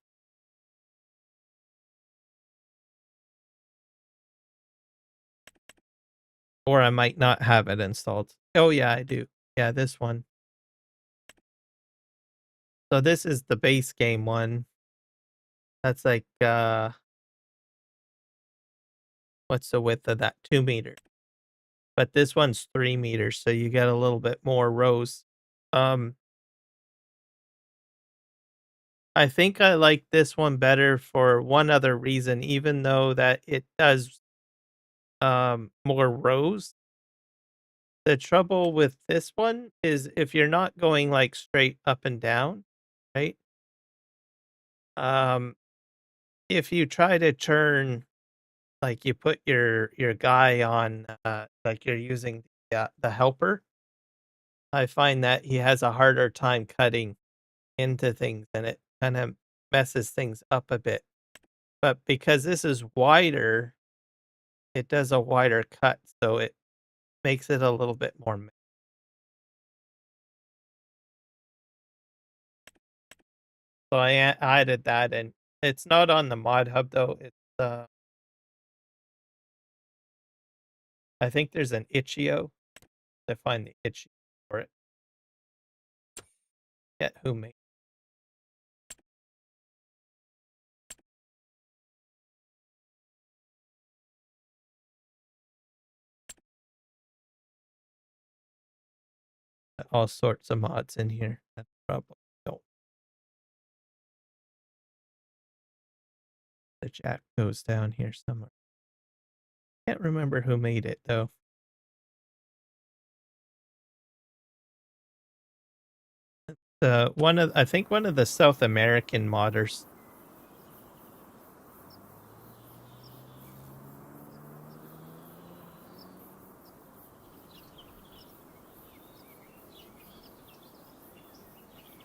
Or I might not have it installed. Oh yeah, I do. Yeah, this one. So this is the base game one. That's like what's the width of that? 2 meters. But this one's 3 meters, so you get a little bit more rows. I think I like this one better for one other reason, even though that it does more rows. The trouble with this one is if you're not going like straight up and down, right? If you try to turn, like you put your guy on, like you're using the helper, I find that he has a harder time cutting into things and it kind of messes things up a bit. But because this is wider, it does a wider cut, so it makes it a little bit more so added that, and it's not on the mod hub though. It's I think there's an itch.io to find the itch for it. Get who made all sorts of mods in here. That's probably don't. The jack goes down here somewhere. Can't remember who made it though. I think one of the South American modders.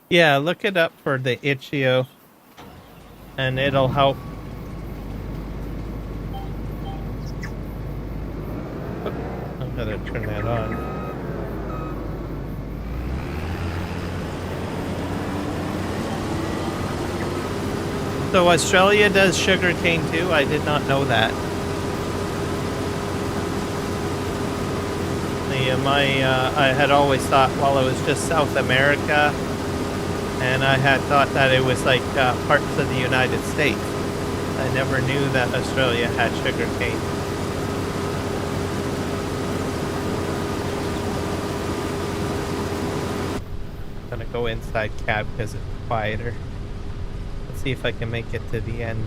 Yeah, look it up for the itch.io, and it'll help. I'm gonna turn that on. So Australia does sugarcane too? I did not know that. I had always thought, well, it was just South America, and I had thought that it was like parts of the United States. I never knew that Australia had sugarcane. I'm gonna go inside cab because it's quieter. Let's see if I can make it to the end.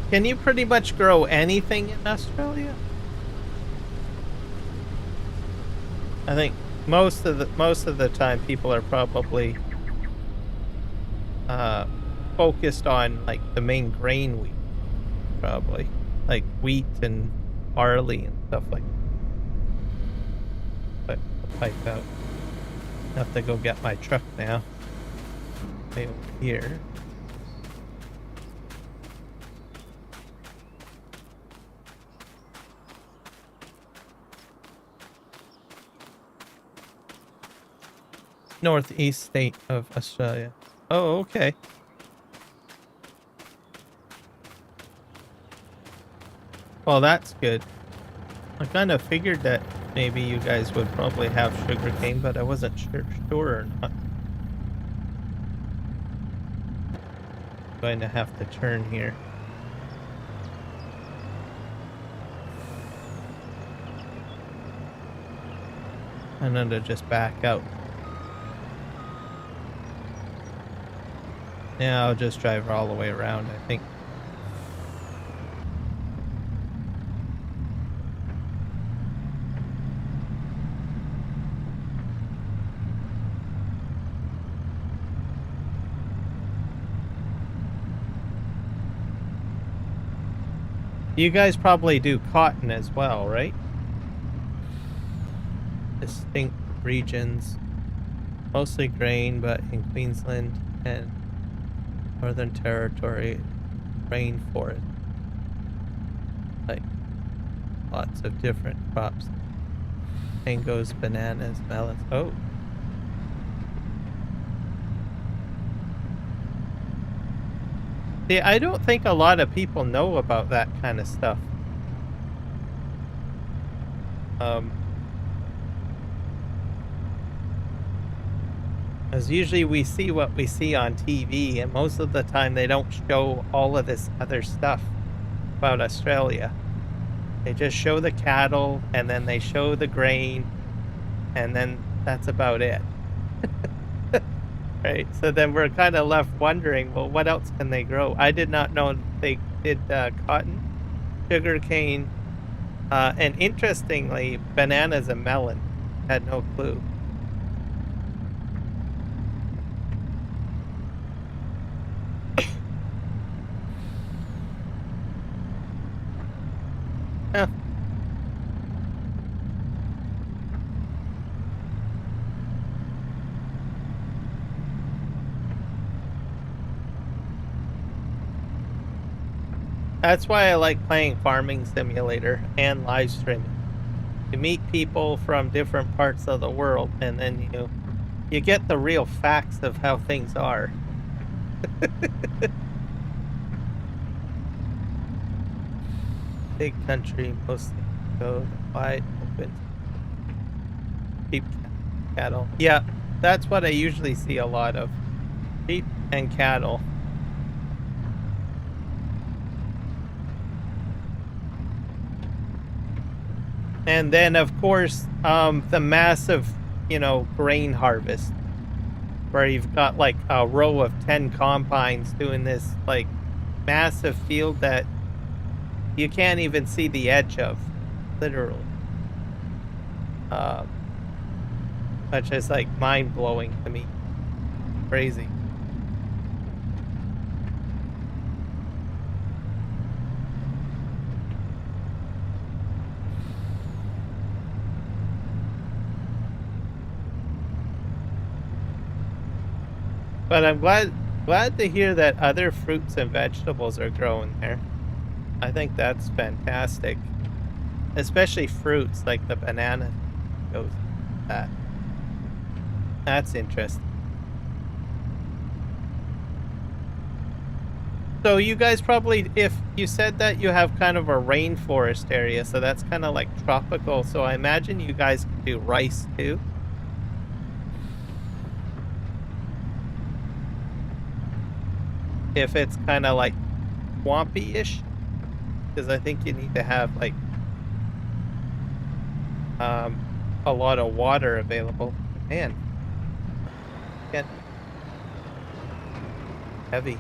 Can you pretty much grow anything in Australia? I think most of the time people are probably focused on like the main grain wheat, probably like wheat and barley and stuff like that. But I'll pipe out. I have to go get my truck now. Way over here. Northeast state of Australia. Oh, okay. Well, that's good. I kind of figured that maybe you guys would probably have sugarcane, but I wasn't sure or not. I'm going to have to turn here. And then to just back out. Yeah, I'll just drive all the way around, I think. You guys probably do cotton as well, right? Distinct regions. Mostly grain, but in Queensland and Northern Territory, rainforest. Like, lots of different crops. Mangoes, bananas, melons. Oh. See, I don't think a lot of people know about that kind of stuff. As usually we see what we see on TV, and most of the time they don't show all of this other stuff about Australia. They just show the cattle, and then they show the grain, and then that's about it. Right? So then we're kind of left wondering, well, what else can they grow? I did not know they did cotton, sugarcane, and interestingly, bananas and melon. Had no clue. That's why I like playing Farming Simulator and live streaming. You meet people from different parts of the world, and then you get the real facts of how things are. Big country, mostly go wide open, sheep, cattle. Yeah, that's what I usually see a lot of. Sheep and cattle. And then of course, the massive, grain harvest where you've got like a row of 10 combines doing this like massive field that you can't even see the edge of, literally. Um, which is like mind blowing to me. Crazy. But I'm glad to hear that other fruits and vegetables are growing there. I think that's fantastic. Especially fruits like the banana goes that. That's interesting. So you guys probably, if you said that you have kind of a rainforest area, so that's kind of like tropical. So I imagine you guys can do rice too. If it's kind of like swampy-ish, because I think you need to have like a lot of water available. Man, get heavy.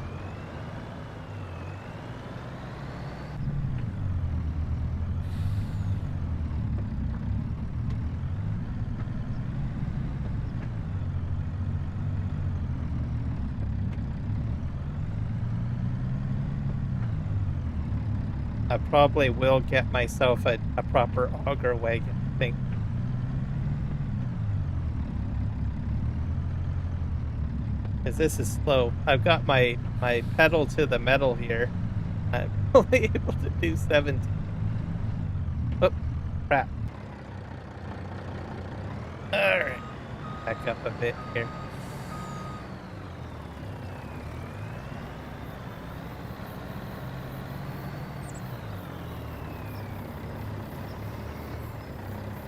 I probably will get myself a proper auger wagon, I think. Because this is slow. I've got my pedal to the metal here. I'm only able to do 17. Oh, crap. Alright. Back up a bit here.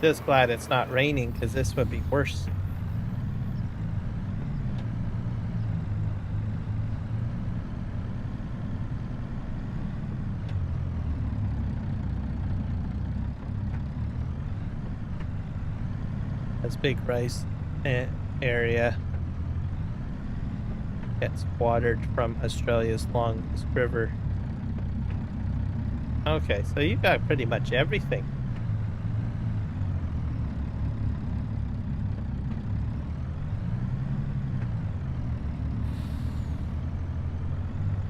Just glad it's not raining, because this would be worse. This big rice area gets watered from Australia's longest river. Okay, so you got pretty much everything.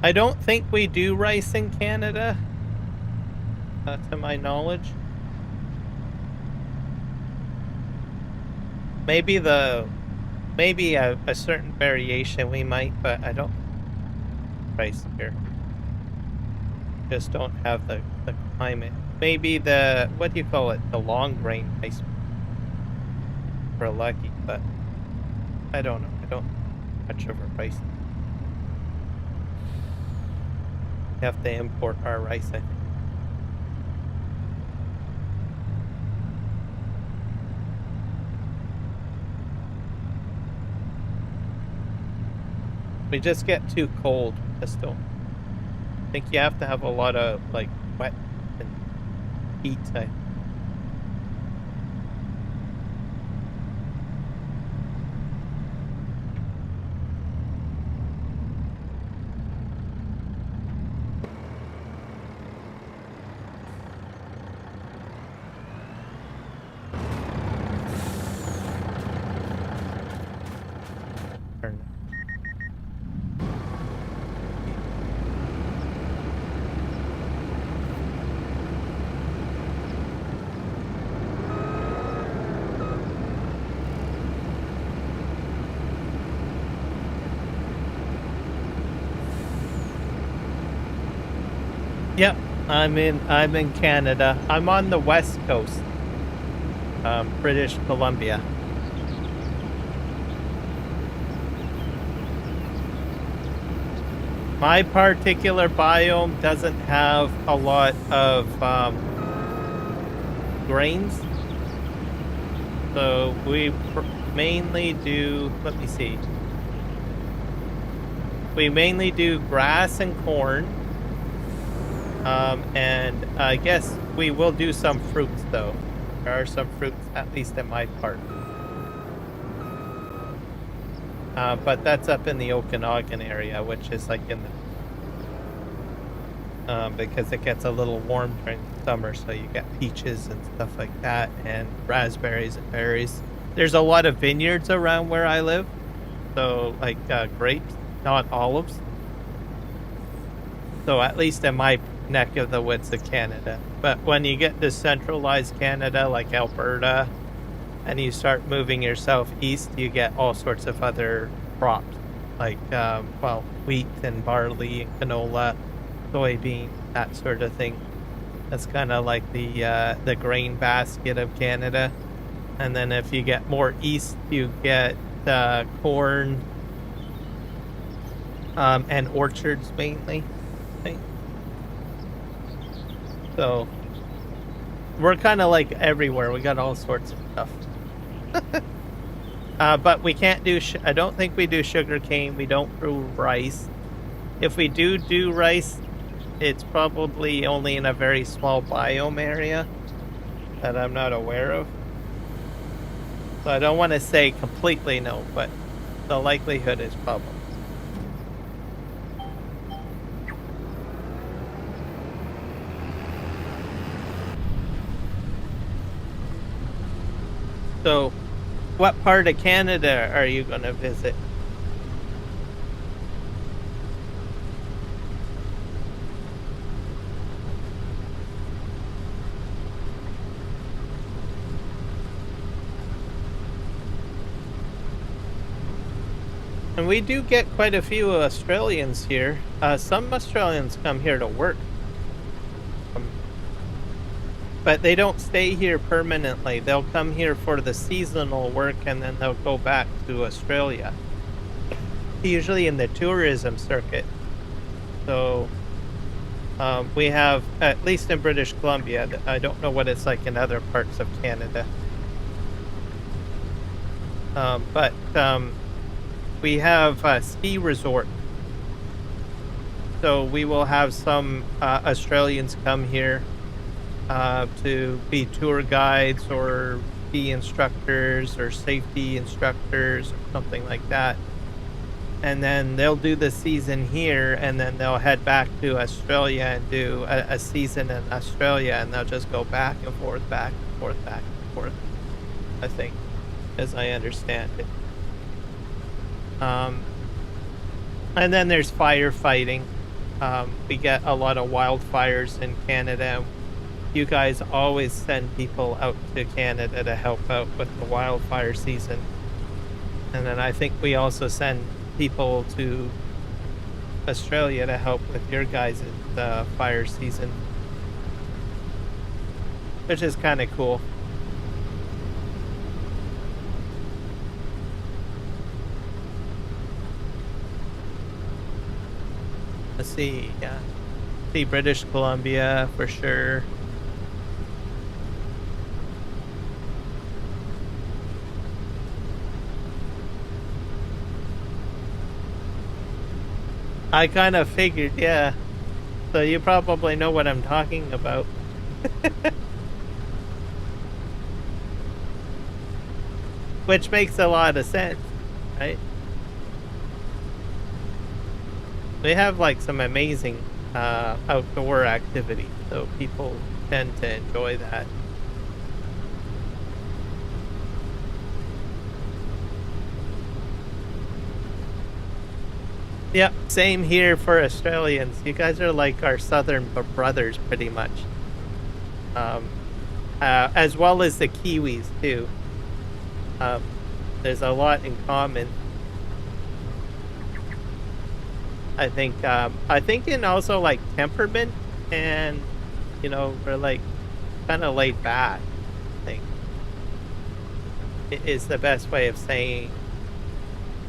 I don't think we do rice in Canada, to my knowledge. Maybe a certain variation we might, but I don't rice here. Just don't have the climate. Maybe the, what do you call it? The long grain rice. We're lucky, but I don't know. I don't much of a rice. We have to import our rice, I think. We just get too cold. Just don't. I think you have to have a lot of like wet and heat. I'm in Canada. I'm on the west coast, British Columbia. My particular biome doesn't have a lot of grains, so we mainly do. Let me see. We mainly do grass and corn. And I guess we will do some fruits, though. There are some fruits, at least in my part. But that's up in the Okanagan area, which is like in the... because it gets a little warm during summer, so you get peaches and stuff like that, and raspberries and berries. There's a lot of vineyards around where I live, so like grapes, not olives. So at least in my neck of the woods of Canada. But when you get to centralized Canada, like Alberta, and you start moving yourself east, you get all sorts of other crops, like, well, wheat and barley and canola, soybean, that sort of thing. That's kind of like the grain basket of Canada. And then if you get more east, you get corn and orchards mainly. So we're kind of like everywhere. We got all sorts of stuff. But we can't do, I don't think we do sugar cane. We don't grow rice. If we do rice, it's probably only in a very small biome area that I'm not aware of. So I don't want to say completely no, but the likelihood is probably. So, what part of Canada are you going to visit? And we do get quite a few Australians here. Some Australians come here to work. But they don't stay here permanently. They'll come here for the seasonal work and then they'll go back to Australia. Usually in the tourism circuit. So we have, at least in British Columbia, I don't know what it's like in other parts of Canada. But we have a ski resort. So we will have some Australians come here to be tour guides or ski instructors or safety instructors or something like that. And then they'll do the season here and then they'll head back to Australia and do a season in Australia, and they'll just go back and forth, back and forth, back and forth, I think, as I understand it. And then there's firefighting. We get a lot of wildfires in Canada. You guys always send people out to Canada to help out with the wildfire season. And then I think we also send people to Australia to help with your guys' fire season, which is kind of cool. Let's see, yeah. See British Columbia for sure. I kind of figured, yeah. So you probably know what I'm talking about. Which makes a lot of sense, right? We have like some amazing outdoor activities, so people tend to enjoy that. Yep, same here for Australians. You guys are like our southern brothers, pretty much. As well as the Kiwis too. There's a lot in common. I think in also like temperament and You know, we're like kind of laid back, I think is the best way of saying.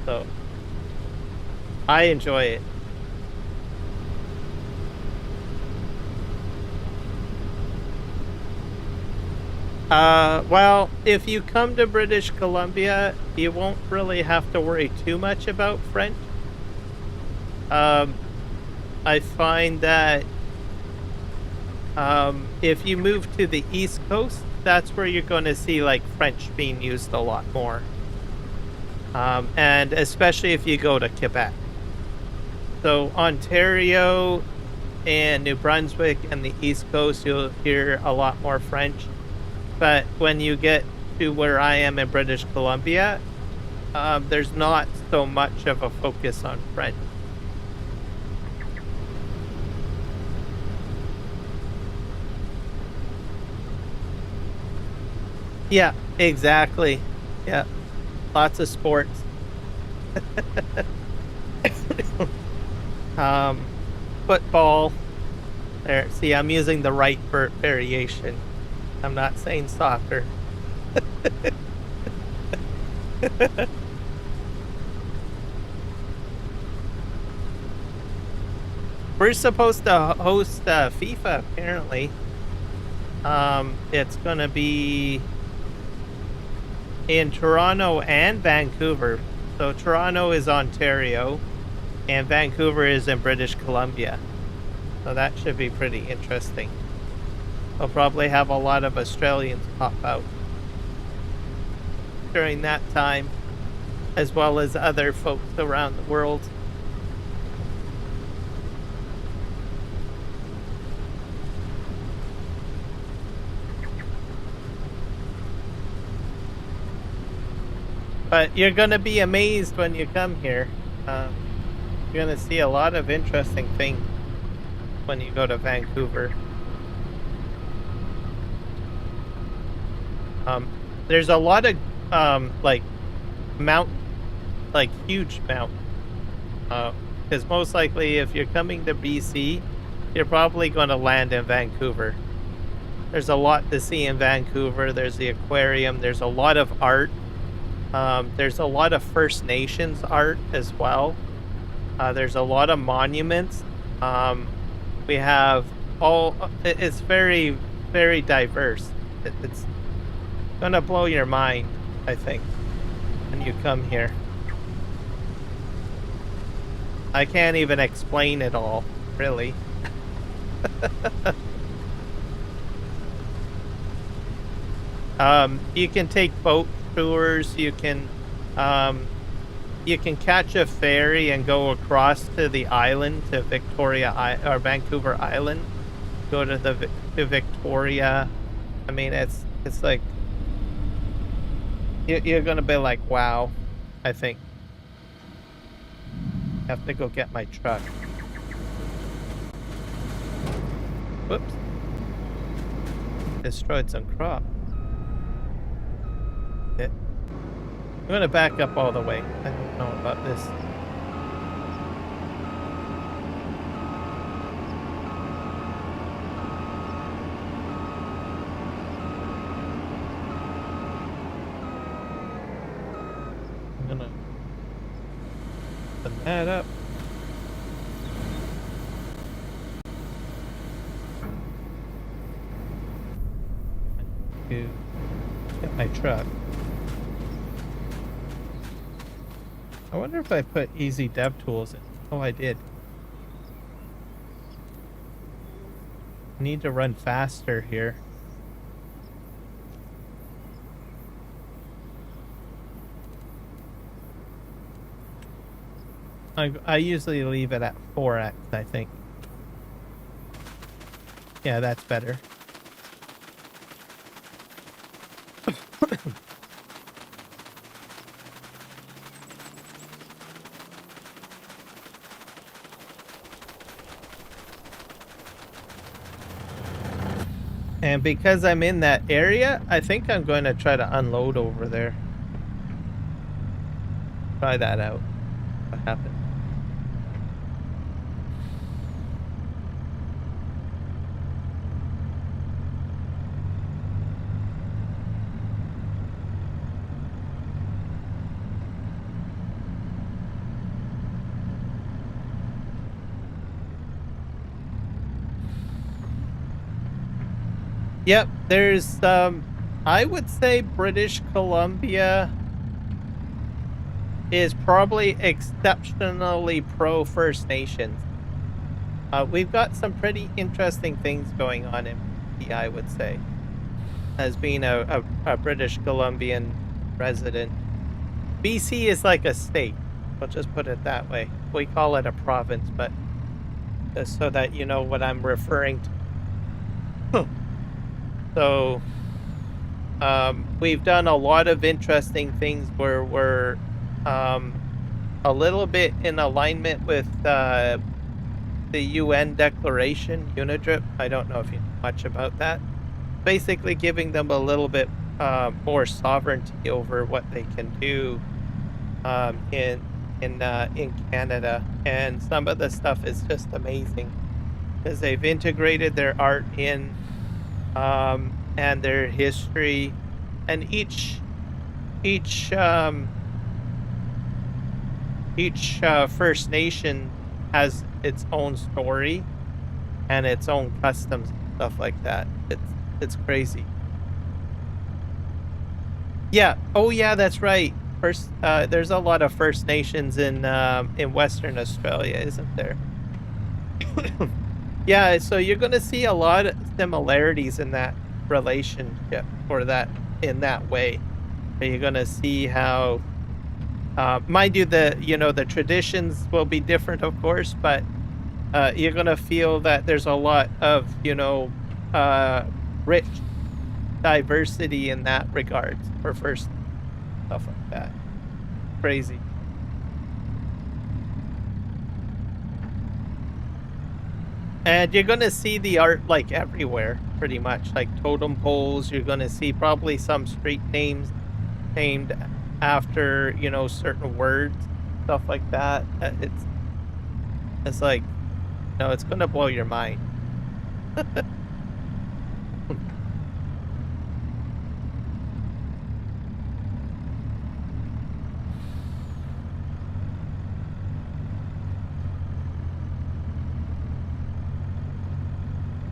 So I enjoy it. Well, if you come to British Columbia, you won't really have to worry too much about French. Um, I find that if you move to the East Coast, that's where you're going to see like French being used a lot more. And especially if you go to Quebec. So Ontario and New Brunswick and the East Coast, you'll hear a lot more French. But when you get to where I am in British Columbia, there's not so much of a focus on French. Yeah, exactly. Yeah, lots of sports. um, Football. There, see, I'm using the right variation. I'm not saying soccer. We're supposed to host FIFA, apparently. It's gonna be in Toronto and Vancouver. So Toronto is Ontario, and Vancouver is in British Columbia. So that should be pretty interesting. They'll probably have a lot of Australians pop out during that time, as well as other folks around the world. But you're going to be amazed when you come here. You're going to see a lot of interesting things when you go to Vancouver. There's a lot of like huge mountains. Because most likely, if you're coming to BC, you're probably going to land in Vancouver. There's a lot to see in Vancouver. There's the aquarium. There's a lot of art. There's a lot of First Nations art as well. There's a lot of monuments. We have it's very, very diverse. It's gonna blow your mind, I think, when you come here. I can't even explain it all, really. You can take boat tours. You can catch a ferry and go across to the island, to or Vancouver Island. Go to Victoria. I mean, it's like you're gonna be like, wow. I think. Have to go get my truck. Whoops. Destroyed some crop. I'm gonna back up all the way. I don't know about this. I'm gonna open that up. To get my truck. I wonder if I put easy dev tools in. Oh, I did. I need to run faster here. I usually leave it at 4x, I think. Yeah, that's better. And because I'm in that area, I think I'm going to try to unload over there. Try that out. What happened? Yep, there's, I would say British Columbia is probably exceptionally pro First Nations. We've got some pretty interesting things going on in BC, I would say, as being a British Columbian resident. BC is like a state. I'll just put it that way. We call it a province, but just so that you know what I'm referring to. So, we've done a lot of interesting things where we're um, a little bit in alignment with the UN declaration, UNIDRIP. I don't know if you know much about that. Basically, giving them a little bit more sovereignty over what they can do in Canada, and some of the stuff is just amazing because they've integrated their art in and their history, and each First Nation has its own story and its own customs and stuff like that. It's crazy. Yeah. Oh, yeah, that's right. There's a lot of First Nations in Western Australia, isn't there? Yeah, so you're gonna see a lot of similarities in that relationship, or that in that way. You're gonna see how, mind you, the traditions will be different, of course, but you're gonna feel that there's a lot of rich diversity in that regards for first stuff like that. Crazy. And you're gonna see the art like everywhere, pretty much. Like totem poles, you're gonna see probably some street names named after, certain words, stuff like that. It's like, it's gonna blow your mind.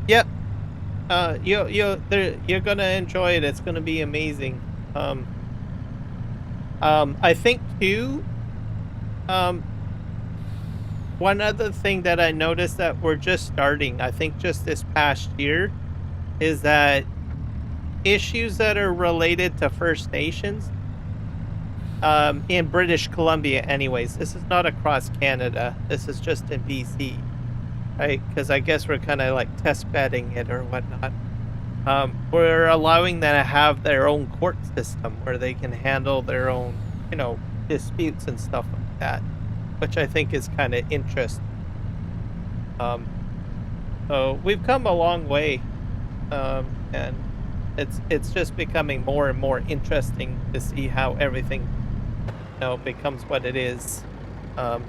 Yep. You're gonna enjoy it. It's gonna be amazing. I think too, um, one other thing that I noticed that we're just starting, I think just this past year, is that issues that are related to First Nations, in British Columbia anyways, this is not across Canada, this is just in BC, right? Because I guess we're kind of like test bedding it or whatnot. We're allowing them to have their own court system where they can handle their own, disputes and stuff like that, which I think is kind of interesting. Um, so we've come a long way, and it's just becoming more and more interesting to see how everything, becomes what it is. Um,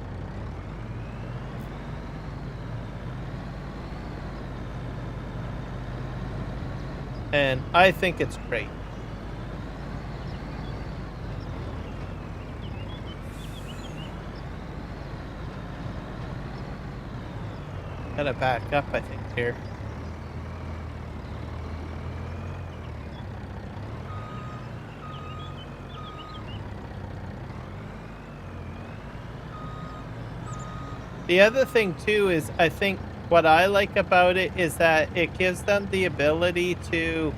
and I think it's great. Gotta back up, I think, here. The other thing too is, I think what I like about it is that it gives them the ability to,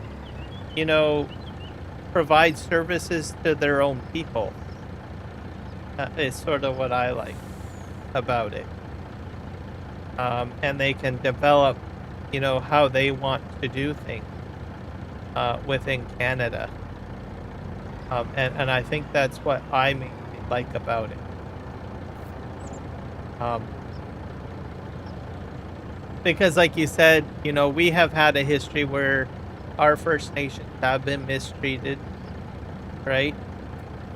you know, provide services to their own people. Is sort of what I like about it. And they can develop, how they want to do things within Canada. And I think that's what I mainly like about it. Um, because like you said, we have had a history where our First Nations have been mistreated, right?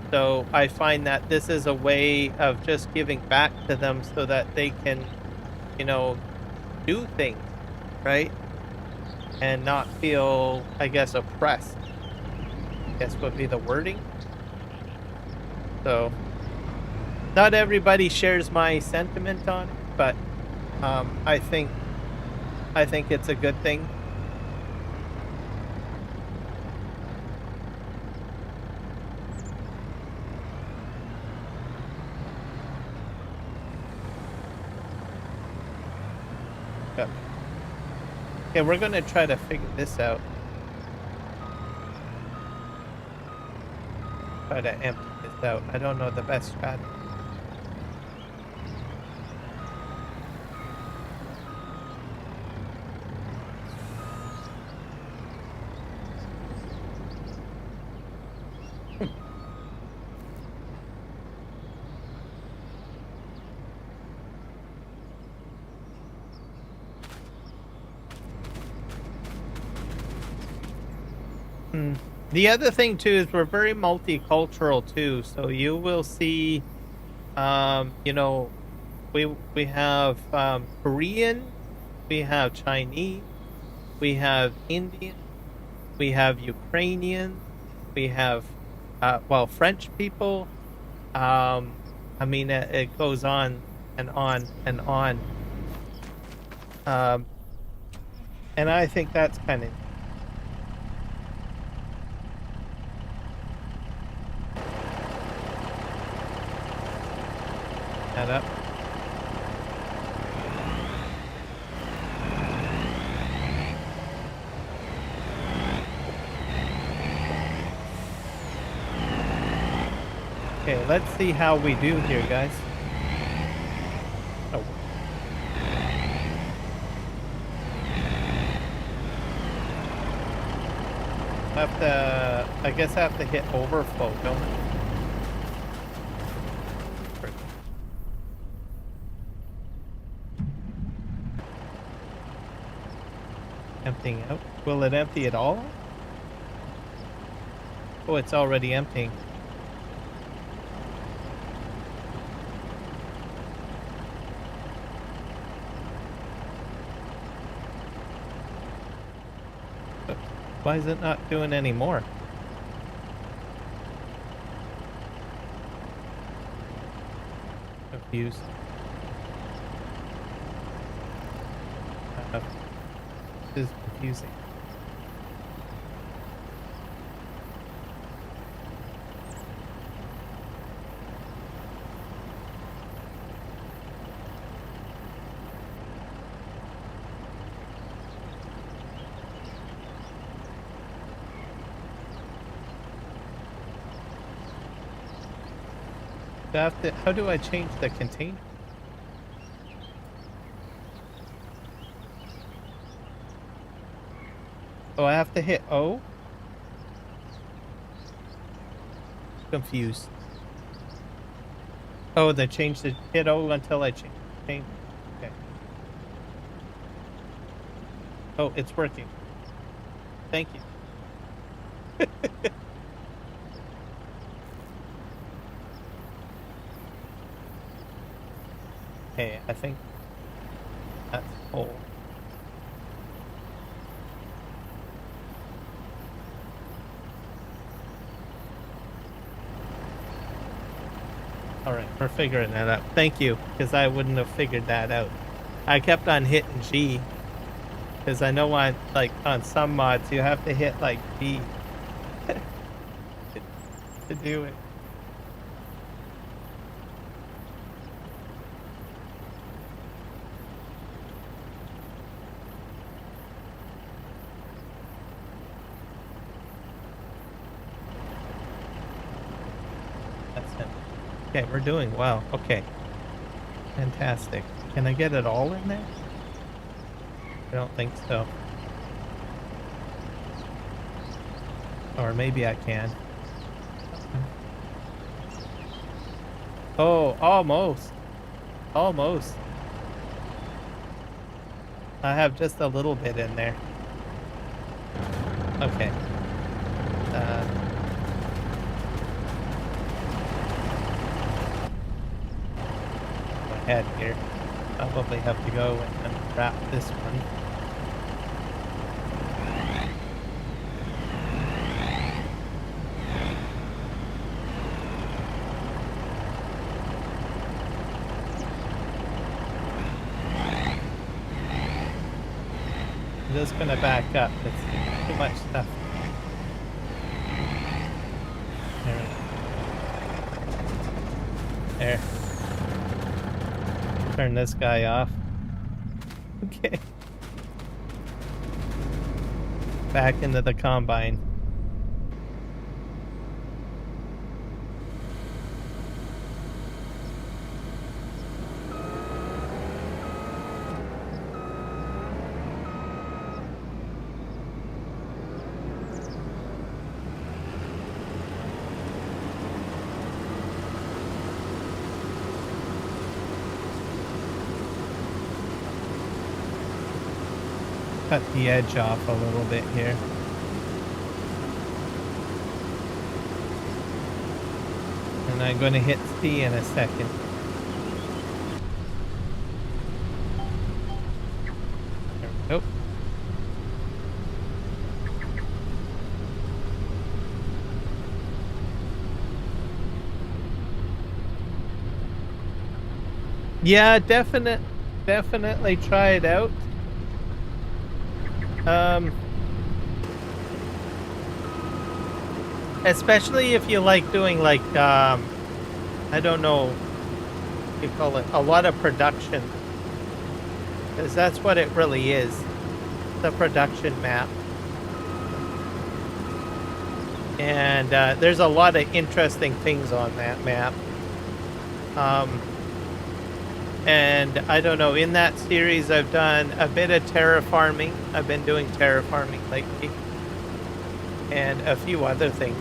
So I find that this is a way of just giving back to them so that they can, you know, do things, right? And not feel, I guess, oppressed, I guess would be the wording. So not everybody shares my sentiment on it, but I think it's a good thing. Okay, we're gonna try to figure this out. Try to empty this out. I don't know the best strategy. The other thing too is we're very multicultural too, so you will see, you know, we have Korean, we have Chinese, we have Indian, we have Ukrainians, we have well, French people. I mean, it goes on and on and on. Um, and I think that's kind of that up. Okay, let's see how we do here, guys. Oh. I guess I have to hit overflow, don't I? Emptying out. Will it empty it all? Oh, it's already emptying. Why is it not doing any more? Confused. This is confusing. How do I change the container? Oh, I have to hit O? Confused. Oh, they changed the hit O until I change. Okay. Oh, it's working. Thank you. Okay, I think that's full. All right, we're figuring that out. Thank you, because I wouldn't have figured that out. I kept on hitting G, because I know on some mods you have to hit like G to do it. That's it. Okay, we're doing well. Okay. Fantastic. Can I get it all in there? I don't think so. Or maybe I can. Oh, almost. Almost. I have just a little bit in there. Okay. Ahead here. Probably have to go and wrap this one. I'm just gonna back up. It's too much stuff. There. Turn this guy off. Okay. back into the combine. Cut the edge off a little bit here. And I'm going to hit C in a second. There we go. Yeah, definitely try it out. Especially if you like doing like, I don't know what you call it, a lot of production. Because that's what it really is, the production map. And there's a lot of interesting things on that map. And I don't know, in that series I've done a bit of terraforming. I've been doing terraforming lately. And a few other things.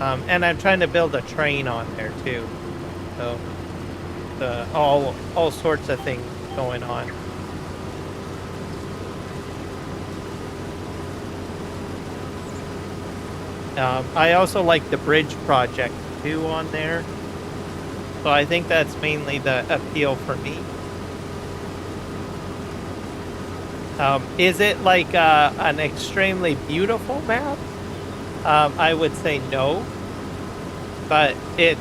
And I'm trying to build a train on there too. So all sorts of things going on. I also like the bridge project too on there. So I think that's mainly the appeal for me. Is it like an extremely beautiful map? I would say no. But it's,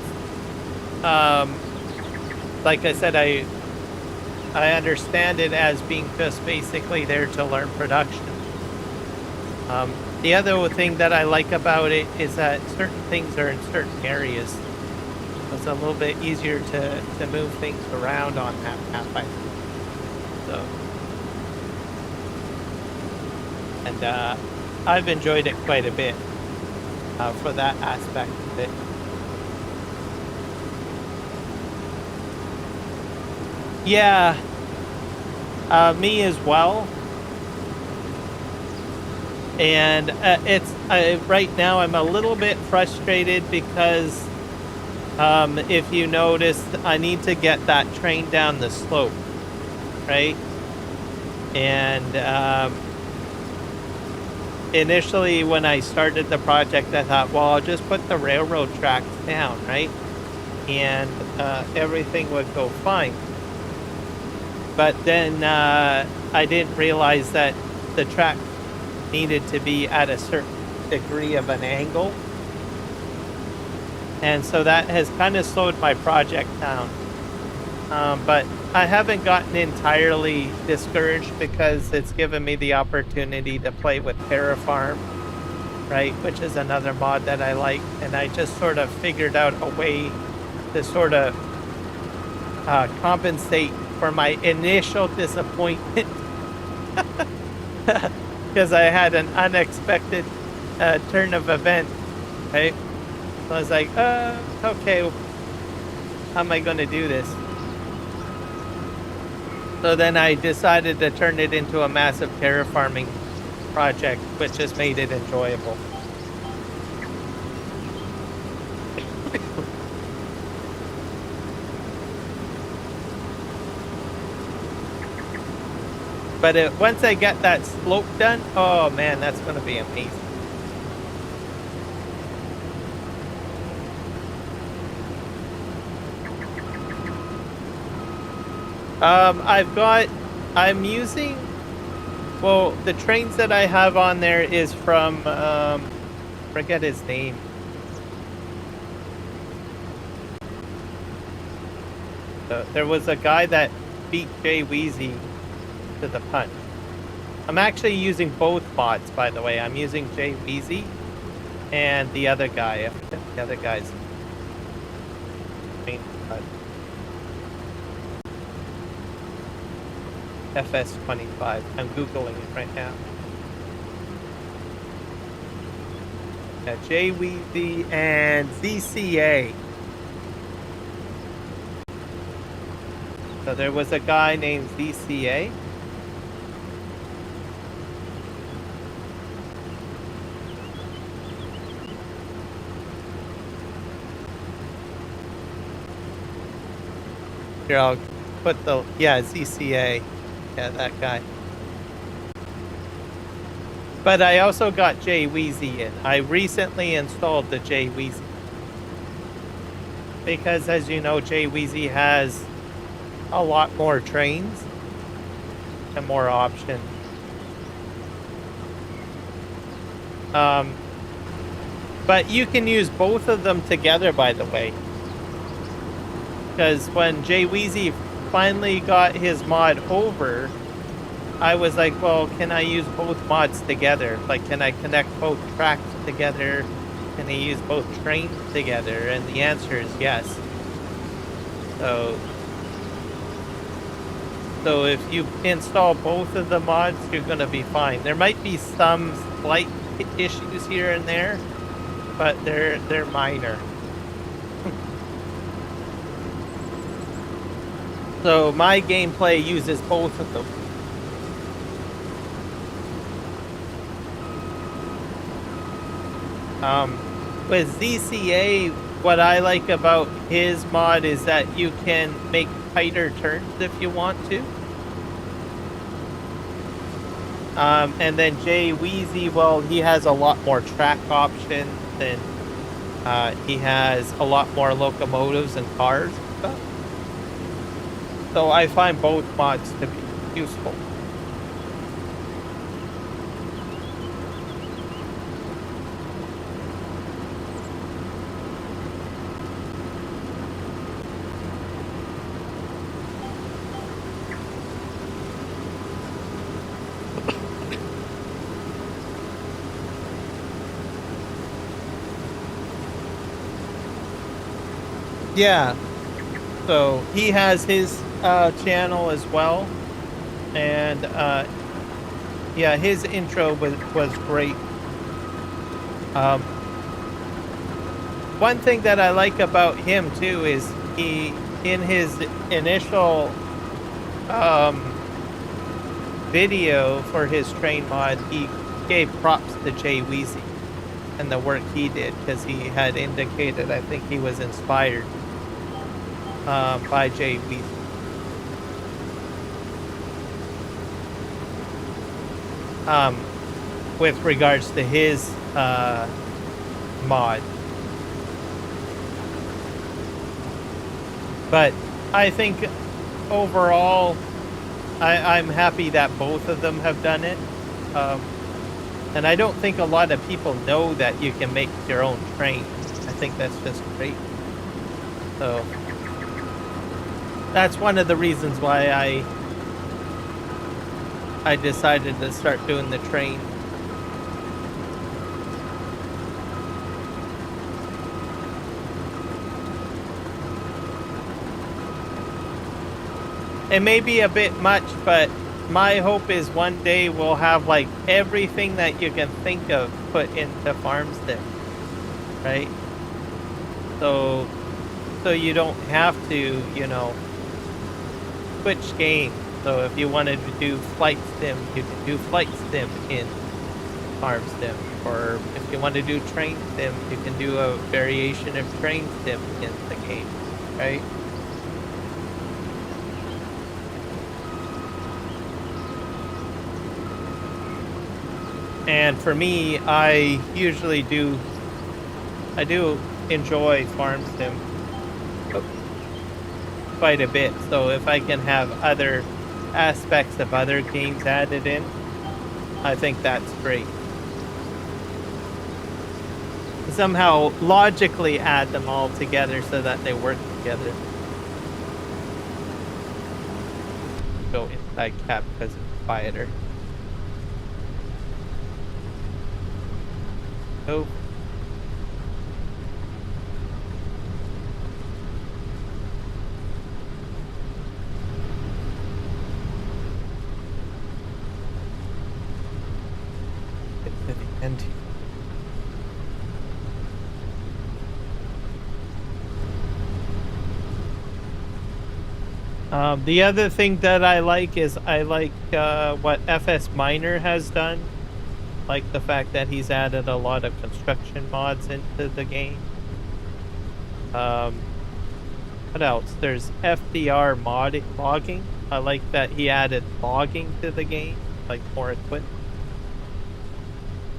like I said, I understand it as being just basically there to learn production. The other thing that I like about it is that certain things are in certain areas. It's a little bit easier to move things around on that map, I think. So, and I've enjoyed it quite a bit for that aspect of it. Yeah, me as well. And it's right now I'm a little bit frustrated because if you notice, I need to get that train down the slope, right? And initially when I started the project, I thought, well, I'll just put the railroad tracks down, right? And everything would go fine. But then I didn't realize that the track needed to be at a certain degree of an angle. And so that has kind of slowed my project down. But I haven't gotten entirely discouraged because it's given me the opportunity to play with Terraform, right? Which is another mod that I like. And I just sort of figured out a way to sort of compensate for my initial disappointment. Because I had an unexpected turn of events, right? So I was like, okay, how am I going to do this? So then I decided to turn it into a massive terraforming project, which has made it enjoyable. But once I get that slope done, oh man, that's going to be amazing. I'm using, well, the trains that I have on there is from, forget his name. There was a guy that beat Jay Weezy to the punch. I'm actually using both mods, by the way. I'm using Jay Weezy and the other guy. I forget the other guy's main mod. FS25. I'm Googling it right now. Yeah, JWeezy and ZCA. So there was a guy named ZCA. Here, I'll put the, yeah, ZCA. Yeah, that guy. But I also got JWeezy in. I recently installed the JWeezy. Because as you know, JWeezy has a lot more trains and more options. But you can use both of them together, by the way. Because when JWeezy finally got his mod over, I was like, well, can I use both mods together? Like, can I connect both tracks together? Can I use both trains together? And the answer is yes. So if you install both of the mods, you're going to be fine. There might be some slight issues here and there, but they're minor. So my gameplay uses both of them. With ZCA, what I like about his mod is that you can make tighter turns if you want to. And then JWeezy, well, he has a lot more track options, and he has a lot more locomotives and cars and stuff. So I find both mods to be useful. Yeah, so he has his channel as well, and yeah, his intro was great. One thing that I like about him too is he, in his initial video for his train mod, he gave props to JWeezy and the work he did, because he had indicated, I think he was inspired by JWeezy. With regards to his mod. But I think overall, I'm happy that both of them have done it. And I don't think a lot of people know that you can make your own train. I think that's just great. So that's one of the reasons why I decided to start doing the train. It may be a bit much, but my hope is one day we'll have like everything that you can think of put into Farmstead, right? So you don't have to, you know, switch games. So if you wanted to do Flight Sim, you can do Flight Sim in Farmstead. Or if you want to do Train Sim, you can do a variation of Train Sim in the game, right? And for me, I usually do enjoy Farm Sim quite a bit. So if I can have other aspects of other games added in, I think that's great. Somehow logically add them all together so that they work together. Go inside cab because it's quieter. Oh. It's at the end here. The other thing that I like is I like what FS Miner has done. Like the fact that he's added a lot of construction mods into the game. What else? There's FDR logging. I like that he added logging to the game, like more equipment.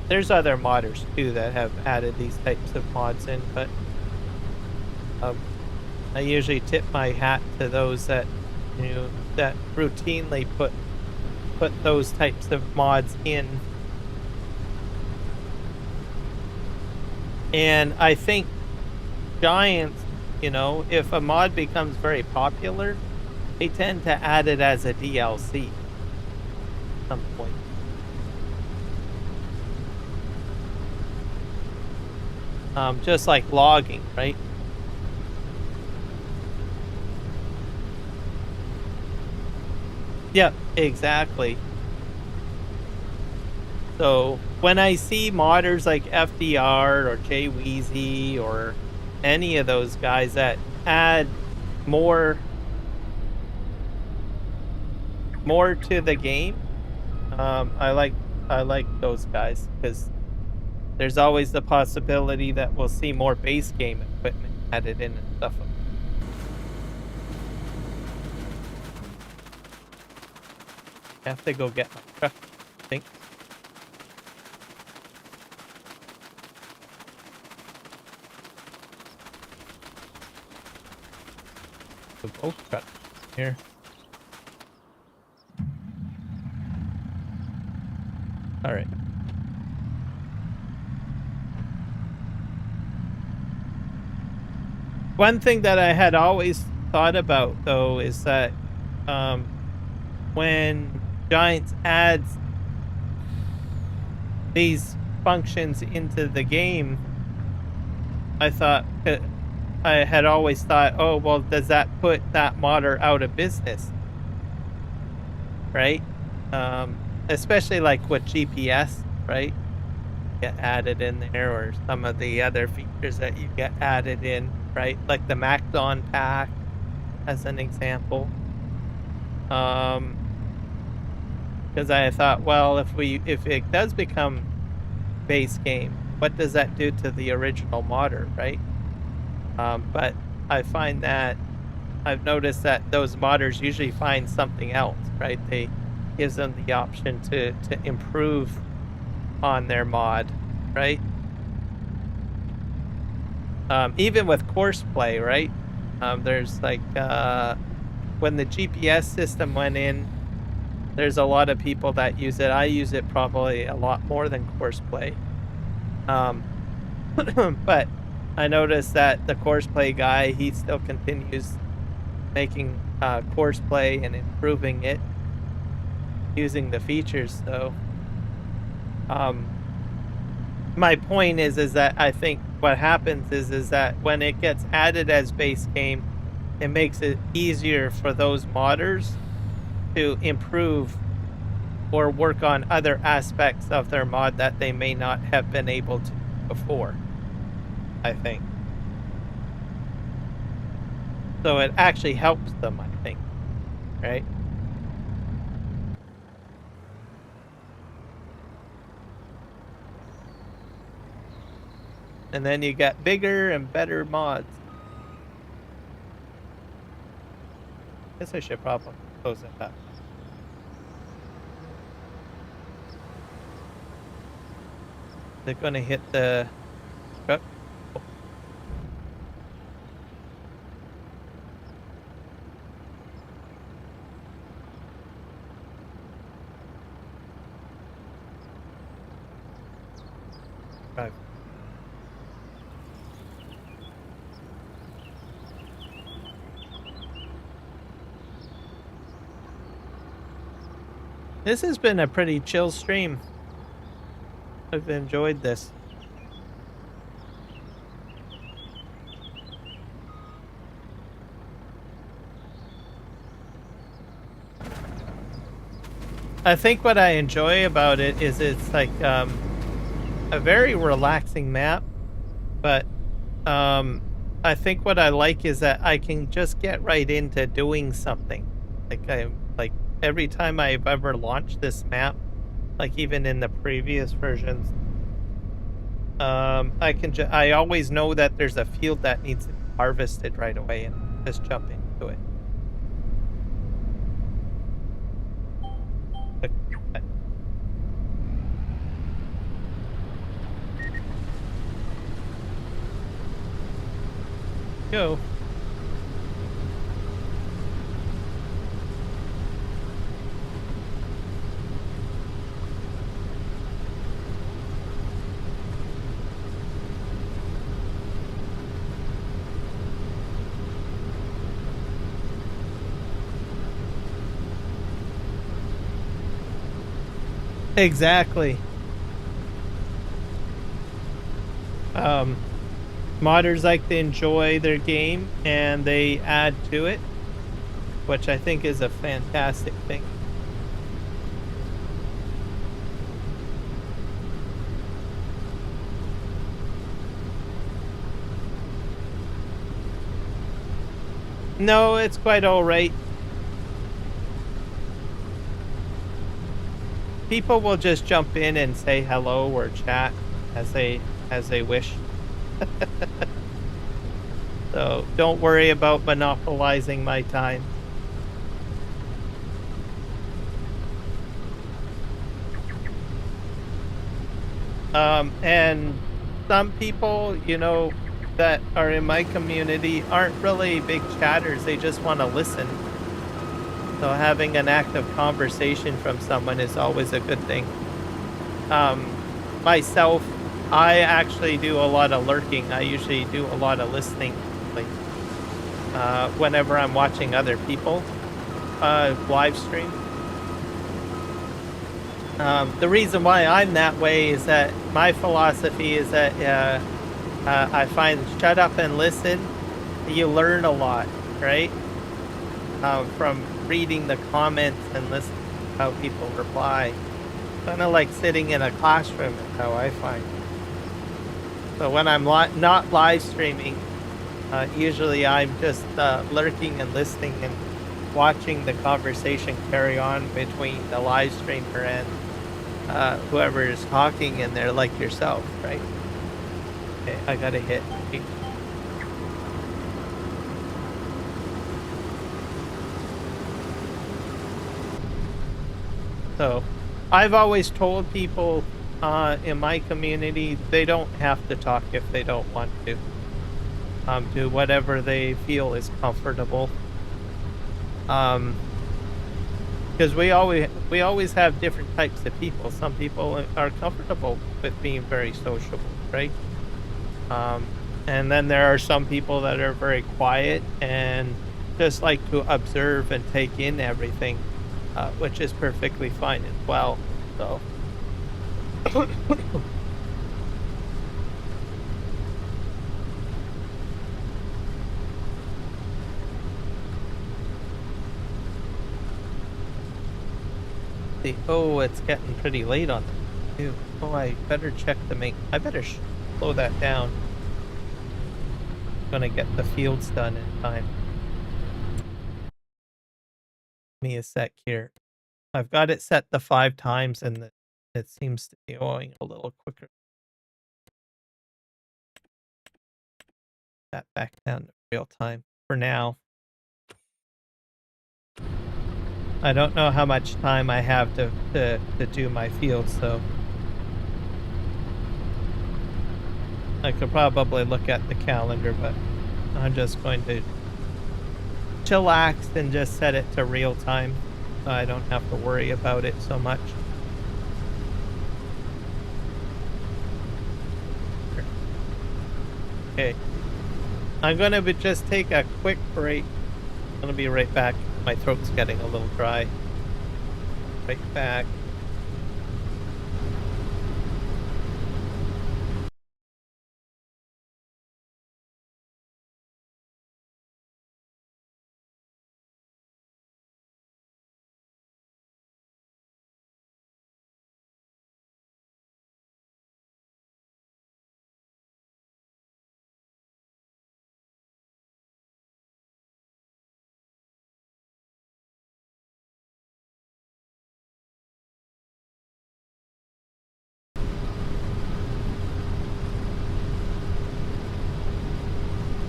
There's other modders too that have added these types of mods in, but I usually tip my hat to those that that routinely put those types of mods in. And I think Giants, if a mod becomes very popular, they tend to add it as a DLC at some point. Just like logging, right? Yeah, exactly. So when I see modders like FDR or Jay Weezy or any of those guys that add more to the game, I like those guys because there's always the possibility that we'll see more base game equipment added in and stuff. I have to go get my truck, I think. So both trucks here. All right. One thing that I had always thought about, though, is that when Giants adds these functions into the game, I had always thought, oh, well, does that put that modder out of business? Right? Especially like with GPS, right? Get added in there, or some of the other features that you get added in, right? Like the MacDon pack, as an example. Because I thought, well, if it does become base game, what does that do to the original modder, right? But I find that I've noticed that those modders usually find something else, right? They gives them the option to improve on their mod, right? Even with courseplay, right? There's like when the GPS system went in, there's a lot of people that use it. I use it probably a lot more than courseplay. But I noticed that the courseplay guy, he still continues making courseplay and improving it using the features. So my point is that I think what happens is that when it gets added as base game, it makes it easier for those modders to improve or work on other aspects of their mod that they may not have been able to before, I think. So it actually helps them, I think, right? And then you got bigger and better mods. Guess I should probably close it up. They're gonna hit the truck. Oh. Drive. This has been a pretty chill stream. I've enjoyed this. I think what I enjoy about it is it's like a very relaxing map, but I think what I like is that I can just get right into doing something. Like every time I've ever launched this map, like even in the previous versions, I always know that there's a field that needs to be harvested right away and just jump into it. Like, go. Exactly. Um, Modders like to enjoy their game and they add to it, which I think is a fantastic thing. No, it's quite all right. People will just jump in and say hello or chat as they wish. So don't worry about monopolizing my time. And some people, that are in my community aren't really big chatters. They just want to listen. So having an active conversation from someone is always a good thing. Um, Myself, I actually do a lot of lurking. I usually do a lot of listening, like whenever I'm watching other people live stream. The reason why I'm that way is that my philosophy is that I find shut up and listen, you learn a lot, right? From reading the comments and listening to how people reply. Kind of like sitting in a classroom is how I find. So when I'm not live streaming, usually I'm just lurking and listening and watching the conversation carry on between the live streamer and whoever is talking in there, like yourself, right? Okay, I got a hit. So I've always told people in my community they don't have to talk if they don't want to. Do whatever they feel is comfortable. Um, because we always have different types of people. Some people are comfortable with being very sociable, right? Um, and then there are some people that are very quiet and just like to observe and take in everything, which is perfectly fine as well. So, oh, it's getting pretty late on the too. Oh, I better check the main. I better slow that down. Gonna get the fields done in time. Give me a sec here. I've got it set the 5 times and it seems to be going a little quicker. That back down to real time for now. I don't know how much time I have to do my field, so I could probably look at the calendar, but I'm just going to chillax and just set it to real time so I don't have to worry about it so much. Okay. I'm gonna just take a quick break. I'm gonna be right back. My throat's getting a little dry. Right back.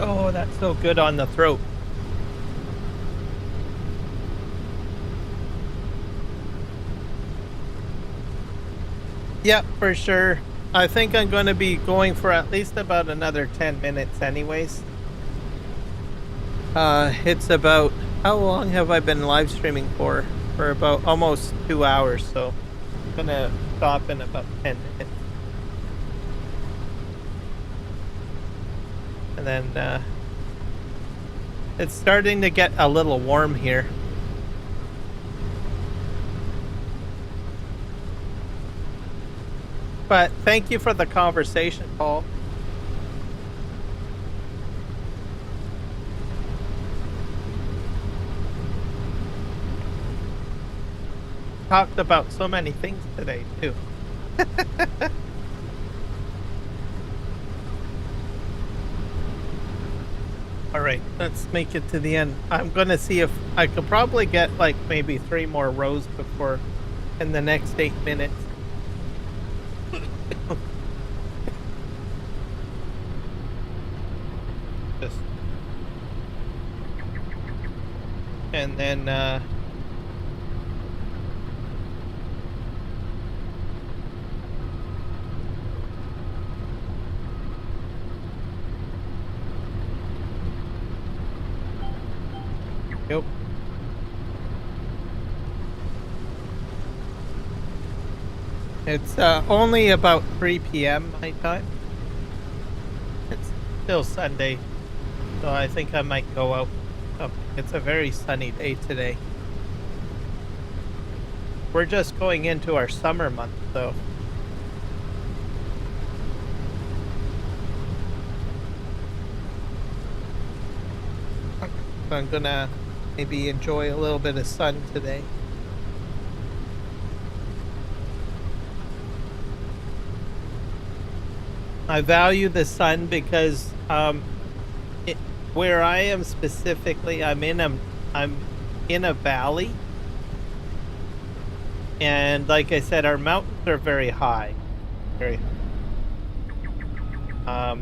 Oh, that's so good on the throat. Yep, for sure. I think I'm going to be going for at least about another 10 minutes anyways. It's about, how long have I been live streaming for? For about almost 2 hours, so I'm gonna stop in about 10 minutes. And then, it's starting to get a little warm here. But thank you for the conversation, Paul. Talked about so many things today, too. All right, let's make it to the end. I'm gonna see if I could probably get like maybe 3 more rows before in the next 8 minutes. Just, and then yep. It's only about 3 p.m. my time. It's still Sunday, so I think I might go out. Oh, it's a very sunny day today. We're just going into our summer month, though. So I'm gonna maybe enjoy a little bit of sun today. I value the sun because where I am specifically, I'm in a valley, and like I said, our mountains are very high, very high.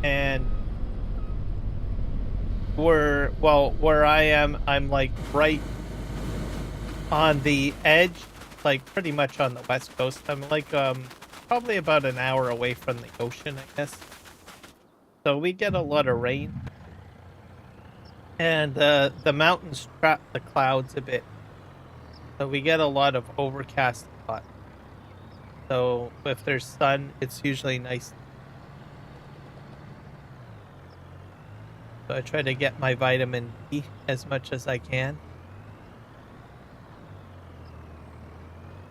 And where I am, I'm like right on the edge, like pretty much on the west coast. I'm like probably about an hour away from the ocean, I guess. So we get a lot of rain. And the mountains trap the clouds a bit. So we get a lot of overcast spots. So if there's sun, it's usually nice. So I try to get my vitamin D as much as I can.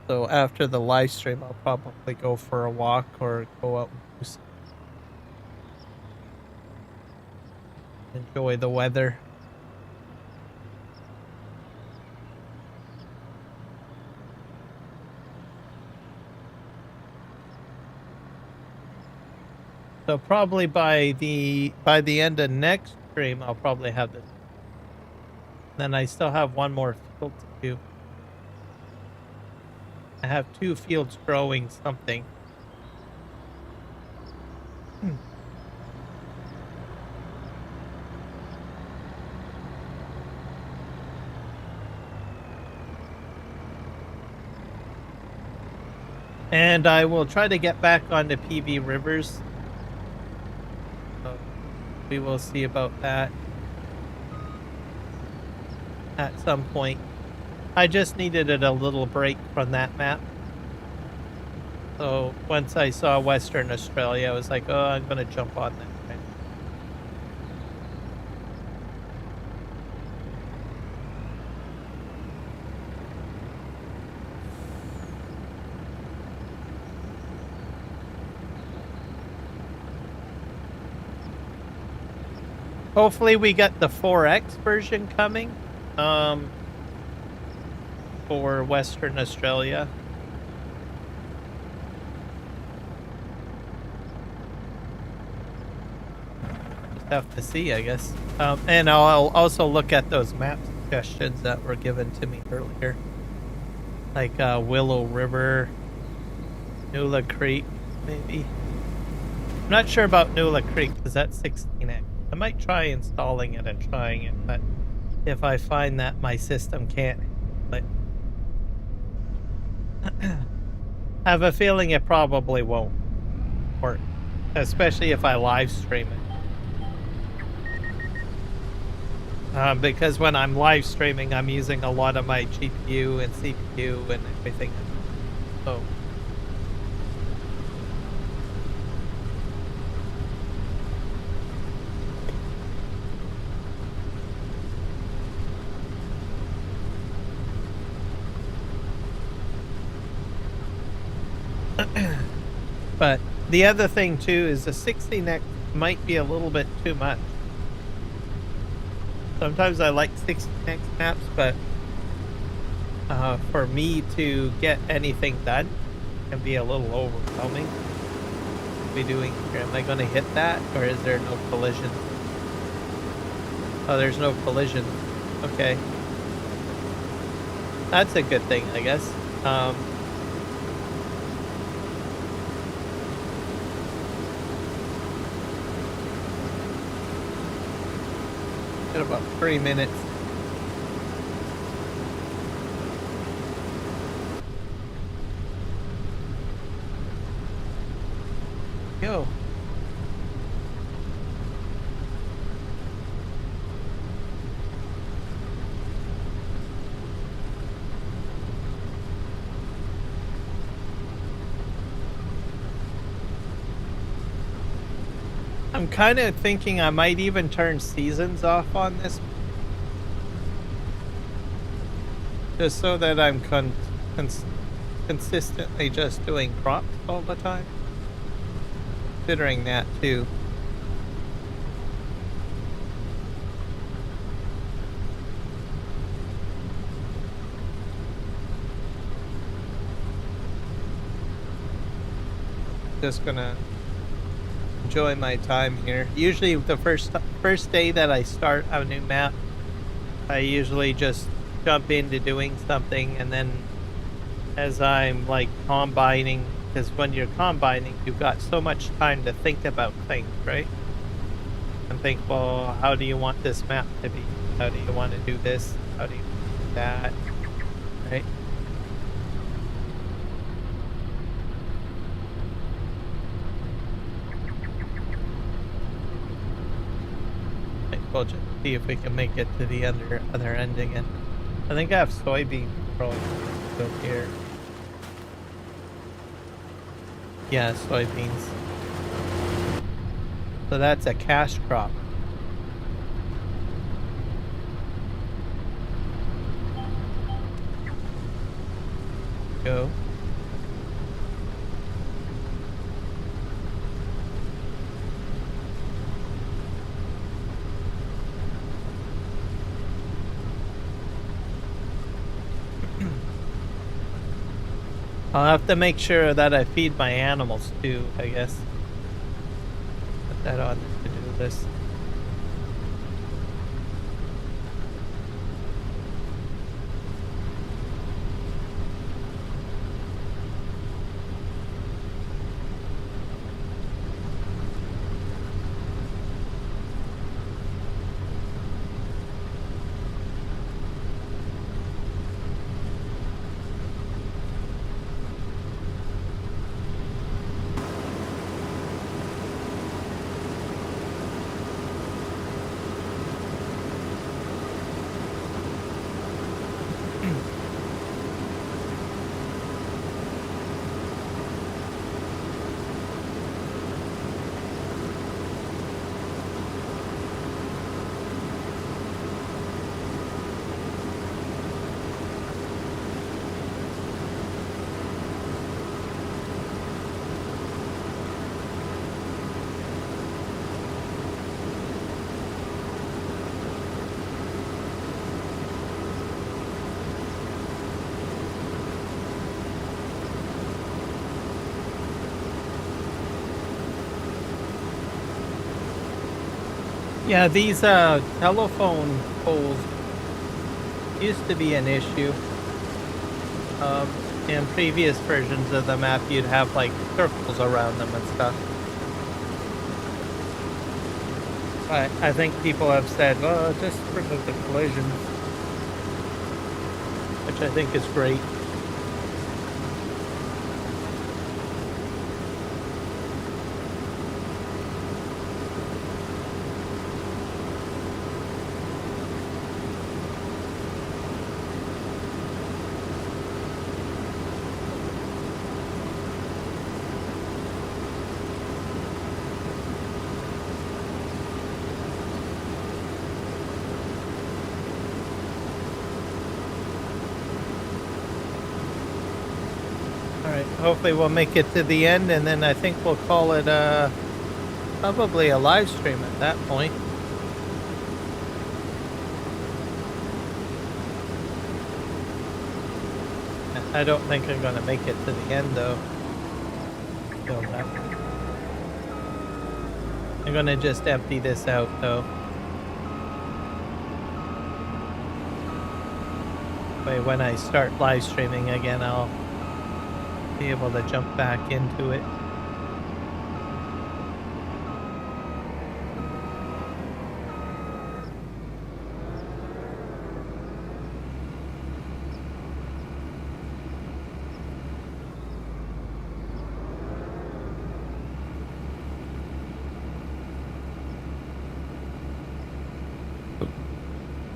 So after the live stream, I'll probably go for a walk or go out and do something. Enjoy the weather. So probably by the end of next stream, I'll probably have this. Then I still have one more field to do. I have 2 fields growing something. And I will try to get back onto PV Rivers. So we will see about that at some point. I just needed a little break from that map. So once I saw Western Australia, I was like, oh, I'm going to jump on that. Hopefully we get the 4X version coming for Western Australia. Just have to see, I guess. And I'll also look at those map suggestions that were given to me earlier. Like Willow River, Nulla Creek, maybe. I'm not sure about Nulla Creek because that's 16X. I might try installing it and trying it, but if I find that my system can't handle it, I have a feeling it probably won't work, especially if I live stream it. Because when I'm live streaming, I'm using a lot of my GPU and CPU and everything. So, but the other thing too is the 60 neck might be a little bit too much. Sometimes I like 60 next maps, but for me to get anything done can be a little overwhelming. Be doing here? Am I going to hit that, or is there no collision? Oh, there's no collision. Okay, that's a good thing, I guess. Got about 3 minutes. Go. I'm kind of thinking I might even turn seasons off on this, just so that I'm consistently just doing crops all the time. Considering that too. Just gonna enjoy my time here. Usually the first day that I start a new map, I usually just jump into doing something, and then as I'm like combining, because when you're combining, you've got so much time to think about things, right? And think, well, how do you want this map to be? How do you want to do this? How do you do that? Right? We'll just see if we can make it to the other end again. I think I have soybean growing over here. Yeah, soybeans. So that's a cash crop. Go. I'll have to make sure that I feed my animals too, I guess. Put that on the to-do list. Yeah, these telephone poles used to be an issue. In previous versions of the map, you'd have like circles around them and stuff. I think people have said, well, just remove the collisions, which I think is great. Alright, hopefully we'll make it to the end, and then I think we'll call it probably a live stream at that point. I don't think I'm going to make it to the end, though. I'm going to just empty this out, though. When I start live streaming again, I'll be able to jump back into it.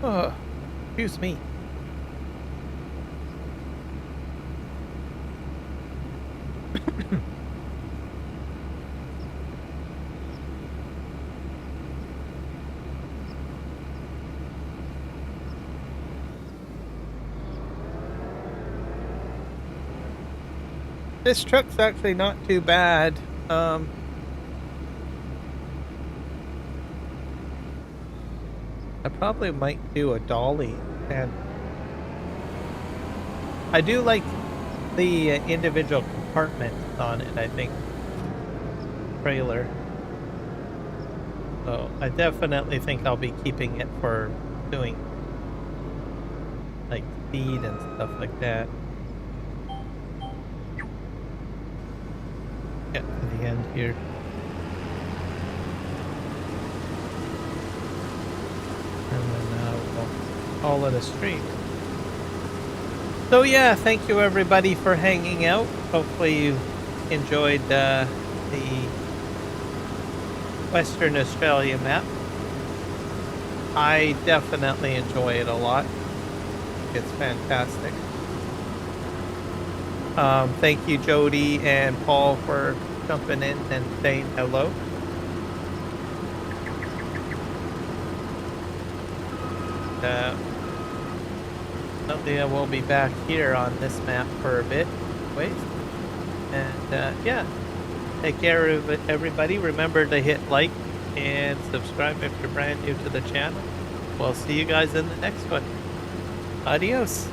Oh, excuse me. This truck's actually not too bad. I probably might do a dolly, and I do like the individual compartments on it, I think. Trailer. So I definitely think I'll be keeping it for doing like feed and stuff like that. Get to the end here. And then we'll call it a stream. So yeah, thank you everybody for hanging out. Hopefully you enjoyed the Western Australia map. I definitely enjoy it a lot. It's fantastic. Thank you, Jody and Paul, for jumping in and saying hello. Hopefully we'll be back here on this map for a bit. Wait. And yeah, take care of it, everybody. Remember to hit like and subscribe if you're brand new to the channel. We'll see you guys in the next one. Adios.